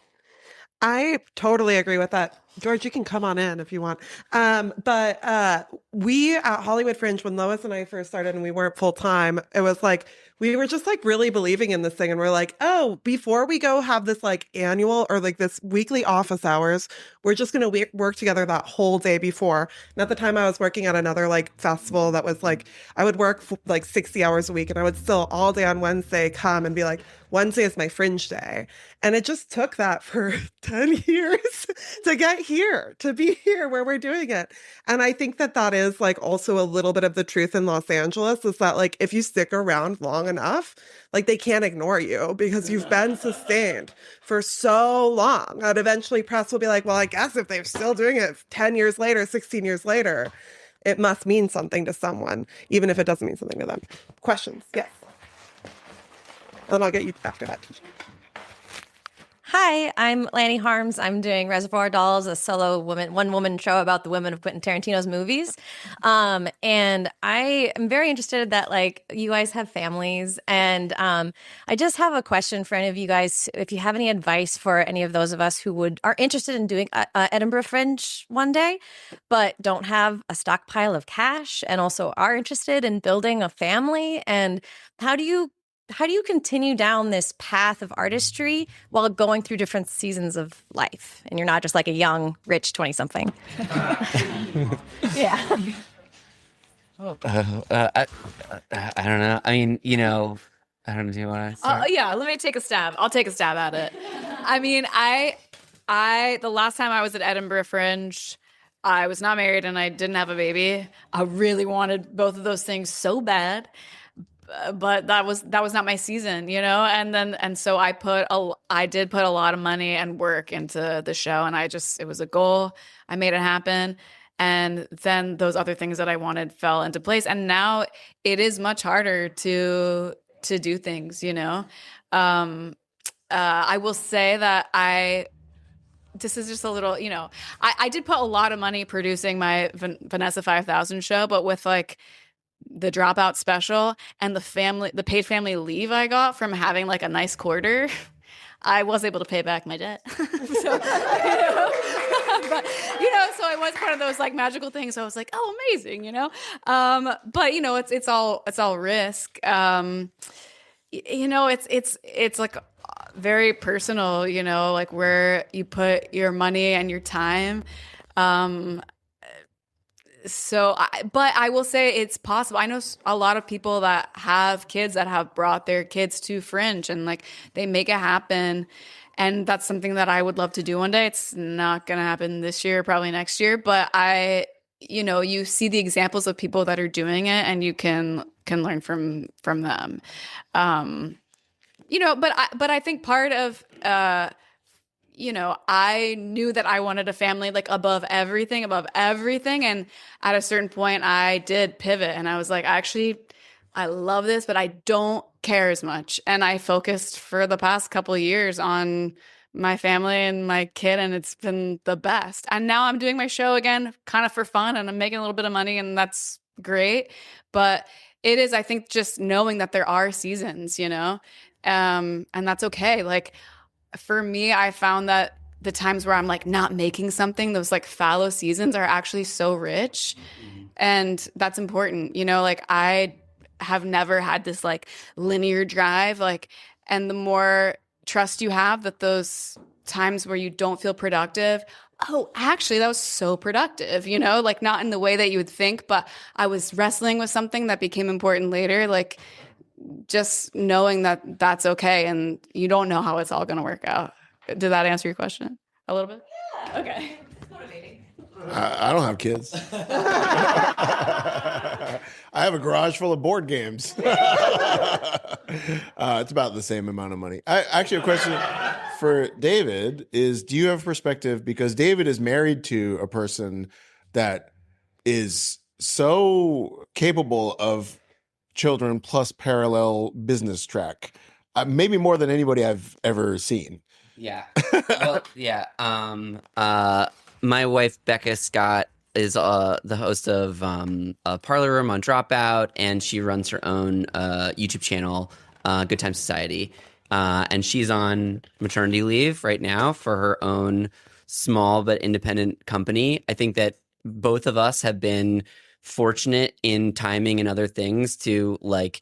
I totally agree with that. George, you can come on in if you want. But we at Hollywood Fringe, when Lois and I first started and we weren't full time, it was like we were just like really believing in this thing. And we're like, oh, before we go have this like annual or like this weekly office hours, we're just going to work together that whole day before. And at the time I was working at another like festival that was like, I would work like 60 hours a week and I would still all day on Wednesday come and be like, Wednesday is my Fringe day. And it just took that for 10 years to get here, to be here where we're doing it. And I think that that is like also a little bit of the truth in Los Angeles is that like if you stick around long enough, like they can't ignore you because you've been sustained for so long. And eventually press will be like, well, I guess if they're still doing it 10 years later, 16 years later, it must mean something to someone, even if it doesn't mean something to them. Questions? Yes. And I'll get you after that. Hi, I'm Lanny Harms. I'm doing Reservoir Dogs, a solo one-woman show about the women of Quentin Tarantino's movies. And I am very interested that like you guys have families, and I just have a question for any of you guys. If you have any advice for any of those of us who are interested in doing Edinburgh Fringe one day, but don't have a stockpile of cash, and also are interested in building a family, and how do you continue down this path of artistry while going through different seasons of life? And you're not just like a young, rich 20-something. Yeah. I don't know. I mean, I don't know. Do you want to start? Yeah, let me take a stab. I'll take a stab at it. I mean, the last time I was at Edinburgh Fringe, I was not married and I didn't have a baby. I really wanted both of those things so bad. But that was not my season, and so I did put a lot of money and work into the show, and it was a goal. I made it happen. And then those other things that I wanted fell into place. And now it is much harder to do things, I will say that this is just a little, I did put a lot of money producing my Vanessa 5000 show, but with like the Dropout special and the paid family leave I got from having like a nice quarter, I was able to pay back my debt. So, so it was one of those like magical things. So I was like, oh, amazing, but it's all risk. It's like very personal, like where you put your money and your time. But I will say it's possible. I know a lot of people that have kids that have brought their kids to Fringe and like they make it happen. And that's something that I would love to do one day. It's not going to happen this year, probably next year. But you see the examples of people that are doing it and you can learn from them. But I think part of, I knew that I wanted a family like above everything. And at a certain point I did pivot and I was like, actually, I love this, but I don't care as much. And I focused for the past couple of years on my family and my kid, and it's been the best. And now I'm doing my show again, kind of for fun, and I'm making a little bit of money, and that's great. But it is, I think, just knowing that there are seasons, and that's okay. Like, for me, I found that the times where I'm like not making something, those like fallow seasons are actually so rich. And that's important. Like I have never had this like linear drive, like, and the more trust you have that those times where you don't feel productive, oh, actually that was so productive, like not in the way that you would think, but I was wrestling with something that became important later. Like, just knowing that that's okay and you don't know how it's all going to work out. Did that answer your question a little bit? Yeah. Okay. I don't have kids. I have a garage full of board games. It's about the same amount of money. Actually, a question for David is, do you have perspective? Because David is married to a person that is so capable of children plus parallel business track, maybe more than anybody I've ever seen. Yeah. Well, yeah. My wife Becca Scott is the host of Parlor Room on Dropout, and she runs her own YouTube channel, Good Time Society. And she's on maternity leave right now for her own small but independent company. I think that both of us have been fortunate in timing and other things to like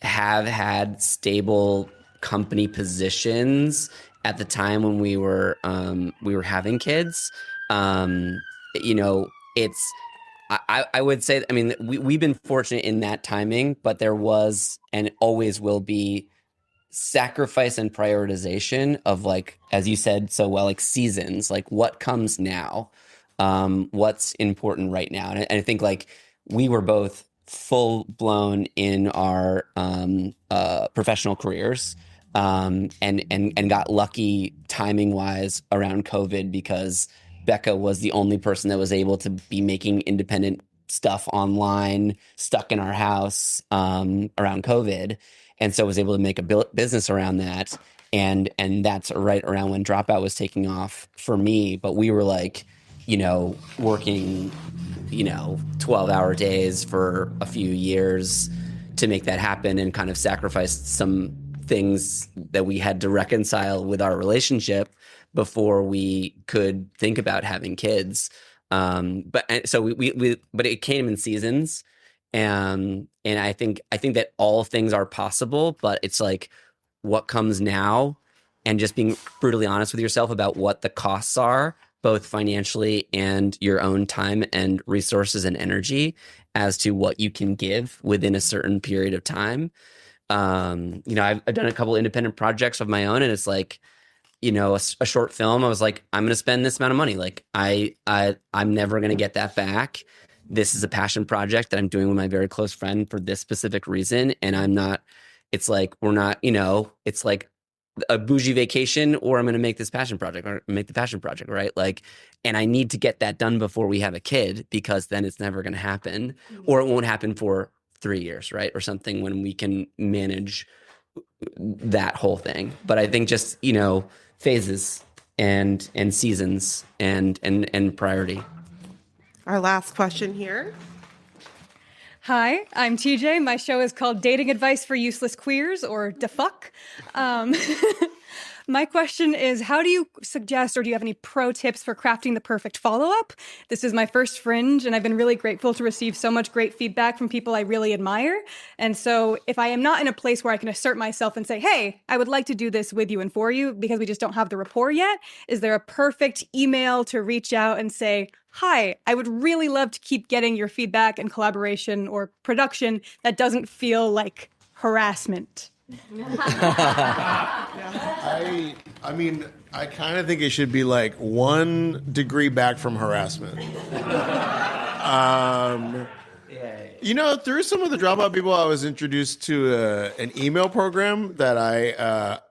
have had stable company positions at the time when we were having kids. You know, it's I would say, I mean, we've been fortunate in that timing, but there was and always will be sacrifice and prioritization of, like, as you said so well, like seasons, like what comes now, what's important right now. And I think like we were both full blown in our professional careers, and got lucky timing wise around COVID, because Becca was the only person that was able to be making independent stuff online, stuck in our house around COVID, and so was able to make a business around that. And that's right around when Dropout was taking off for me. But we were like, you know, working, you know, 12-hour days for a few years to make that happen, and kind of sacrificed some things that we had to reconcile with our relationship before we could think about having kids. But it came in seasons. And I think that all things are possible, but it's like what comes now, and just being brutally honest with yourself about what the costs are, both financially and your own time and resources and energy, as to what you can give within a certain period of time. You know, I've done a couple independent projects of my own, and it's like, you know, a short film, I was like, I'm going to spend this amount of money. Like I'm never going to get that back. This is a passion project that I'm doing with my very close friend for this specific reason. And it's like, we're not, you know, it's like a bougie vacation, or I'm going to make this passion project, or make the passion project. Right. Like, and I need to get that done before we have a kid, because then it's never going to happen, or it won't happen for 3 years. Right. Or something, when we can manage that whole thing. But I think just, you know, phases and seasons and priority. Our last question here. Hi, I'm TJ. My show is called Dating Advice for Useless Queers, or DeFuck. My question is, how do you suggest, or do you have any pro tips for crafting the perfect follow-up? This is my first Fringe, and I've been really grateful to receive so much great feedback from people I really admire. And so if I am not in a place where I can assert myself and say, hey, I would like to do this with you and for you, because we just don't have the rapport yet, is there a perfect email to reach out and say, hi, I would really love to keep getting your feedback and collaboration or production that doesn't feel like harassment? I mean, I kind of think it should be like 1 degree back from harassment. You know, through some of the Dropout people, I was introduced to an email program that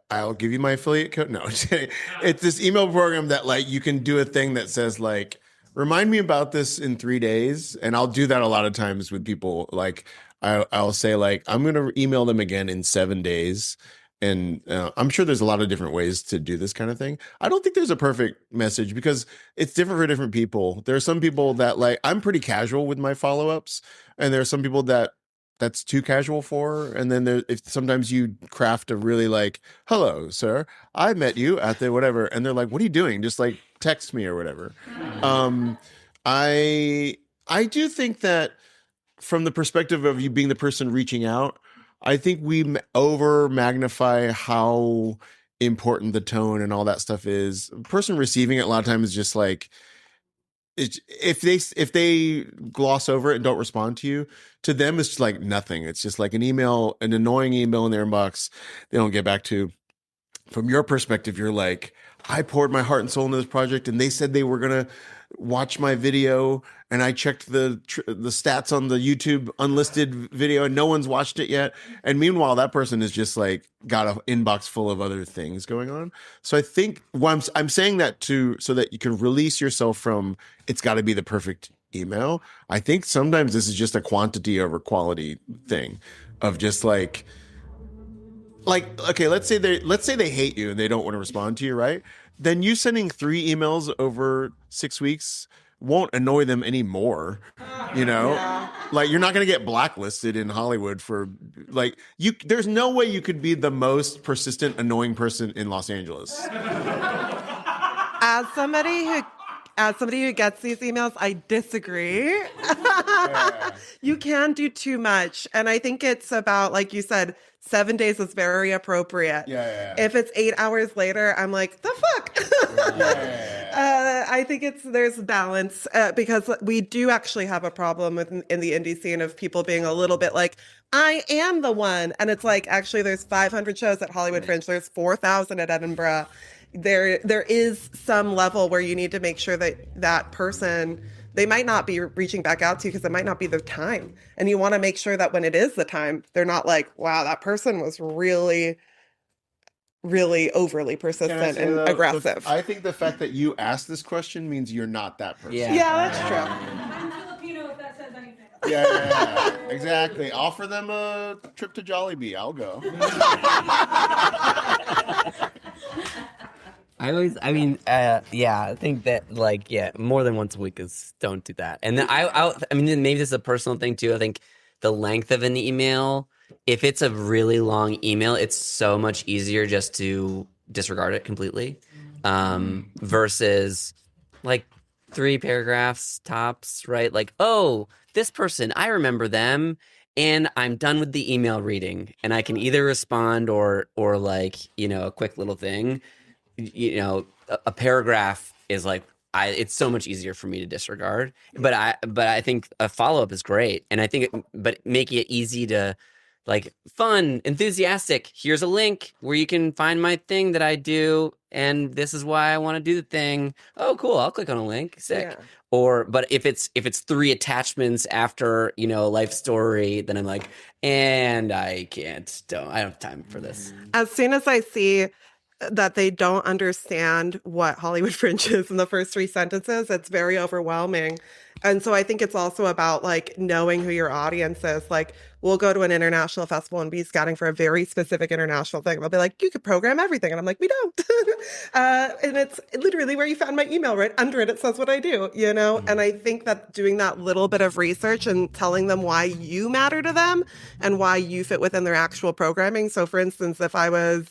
I'll give you my affiliate code. No, it's this email program that, like, you can do a thing that says, like, remind me about this in 3 days. And I'll do that a lot of times with people. Like, I'll say, like, I'm going to email them again in 7 days. And I'm sure there's a lot of different ways to do this kind of thing. I don't think there's a perfect message, because it's different for different people. There are some people that, like, I'm pretty casual with my follow-ups. And there are some people that's too casual for. And then sometimes you craft a really, like, hello, sir, I met you at the whatever. And they're like, what are you doing? Just, like, text me or whatever. I do think that, from the perspective of you being the person reaching out, I think we over magnify how important the tone and all that stuff is. The person receiving it a lot of times is just like, if they gloss over it and don't respond to you, to them it's like nothing. It's just like an annoying email in their inbox they don't get back to. From your perspective, you're like, I poured my heart and soul into this project, and they said they were gonna watch my video, and I checked the stats on the YouTube unlisted video, and no one's watched it yet. And meanwhile, that person is just like got an inbox full of other things going on. So I think I'm saying that so that you can release yourself from, it's got to be the perfect email. I think sometimes this is just a quantity over quality thing of just like okay, let's say they hate you and they don't want to respond to you, right? Then you sending 3 emails over 6 weeks won't annoy them anymore, you know? Yeah. Like, you're not going to get blacklisted in Hollywood for like there's no way you could be the most persistent annoying person in Los Angeles. As somebody who gets these emails, I disagree. You can do too much. And I think it's about, like you said, 7 days is very appropriate. Yeah. If it's 8 hours later, I'm like, the fuck? I think there's balance because we do actually have a problem in the indie scene of people being a little bit like, I am the one. And it's like, actually, there's 500 shows at Hollywood Fringe. There's 4,000 at Edinburgh. There is some level where you need to make sure that person, they might not be reaching back out to you because it might not be their time. And you want to make sure that when it is the time, they're not like, wow, that person was really, really overly persistent and aggressive. I think the fact that you asked this question means you're not that person. Yeah, that's true. I'm Filipino if that says anything. Yeah, exactly. Offer them a trip to Jollibee. I'll go. I think that more than once a week don't do that. And then maybe this is a personal thing too. I think the length of an email, if it's a really long email, it's so much easier just to disregard it completely, versus like 3 paragraphs tops, right? Like, oh, this person, I remember them, and I'm done with the email reading, and I can either respond or like, a quick little thing. A paragraph is like, it's so much easier for me to disregard, but I think a follow-up is great. And I think, but making it easy to like fun, enthusiastic, here's a link where you can find my thing that I do. And this is why I want to do the thing. Oh, cool. I'll click on a link. Sick. Yeah. But if it's 3 attachments after, a life story, then I'm like, and I don't have time for this. As soon as I see that they don't understand what Hollywood Fringe is in the first 3 sentences, it's very overwhelming. And so I think it's also about like knowing who your audience is. Like, we'll go to an international festival and be scouting for a very specific international thing. They'll be like, you could program everything. And I'm like, we don't. And it's literally where you found my email, right under it. It says what I do, And I think that doing that little bit of research and telling them why you matter to them and why you fit within their actual programming. So for instance, if I was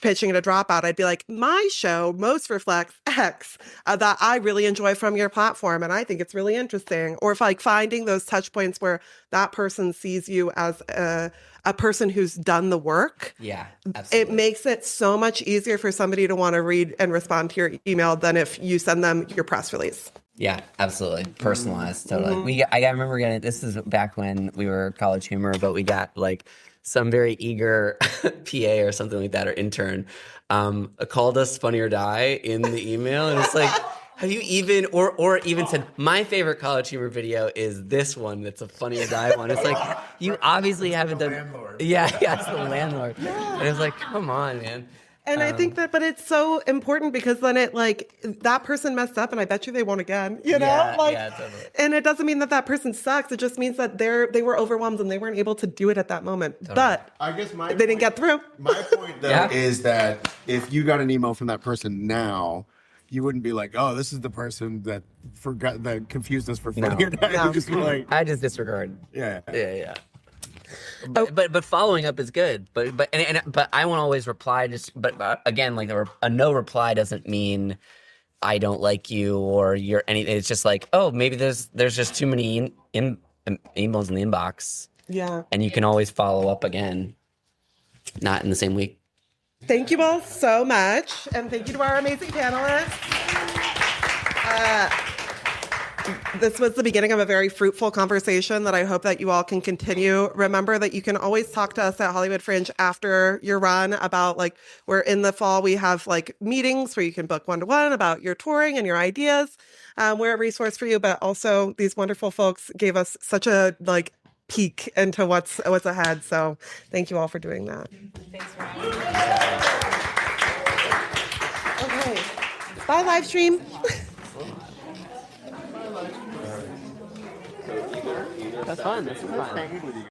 pitching at a Dropout, I'd be like, my show most reflects X that I really enjoy from your platform. And I think it's really interesting. Or if like finding those touch points where that person sees you as a person who's done the work. Yeah, absolutely. It makes it so much easier for somebody to want to read and respond to your email than if you send them your press release. Yeah, absolutely. Personalized, totally. I remember getting, this is back when we were College Humor, but we got like some very eager PA or something like that, or intern, called us Funny or Die in the email. And it's like, have you even, or even said, my favorite College Humor video is this one that's a Funny or Die one. It's like, you obviously haven't done. Landlord. Yeah, it's the landlord. Yeah. And it's like, come on, man. And I think that, but it's so important because then it like, that person messed up and I bet you they won't again, Yeah, totally. And it doesn't mean that person sucks. It just means that they were overwhelmed and they weren't able to do it at that moment. Totally. But I guess they didn't get through. My point though is that if you got an email from that person now, you wouldn't be like, oh, this is the person that confused us for Funny or Die. No. Just be like, I just disregard. Yeah. But following up is good. But I won't always reply. But again, like a no reply doesn't mean I don't like you or you're anything. It's just like, oh, maybe there's just too many emails in the inbox. Yeah. And you can always follow up again, not in the same week. Thank you all so much. And thank you to our amazing panelists. This was the beginning of a very fruitful conversation that I hope that you all can continue. Remember that you can always talk to us at Hollywood Fringe after your run about we're in the fall, we have meetings where you can book one-to-one about your touring and your ideas. We're a resource for you, but also these wonderful folks gave us such a peek into what's ahead. So thank you all for doing that. Thanks for having me. Okay. Bye, live stream. That's fun. That's fun.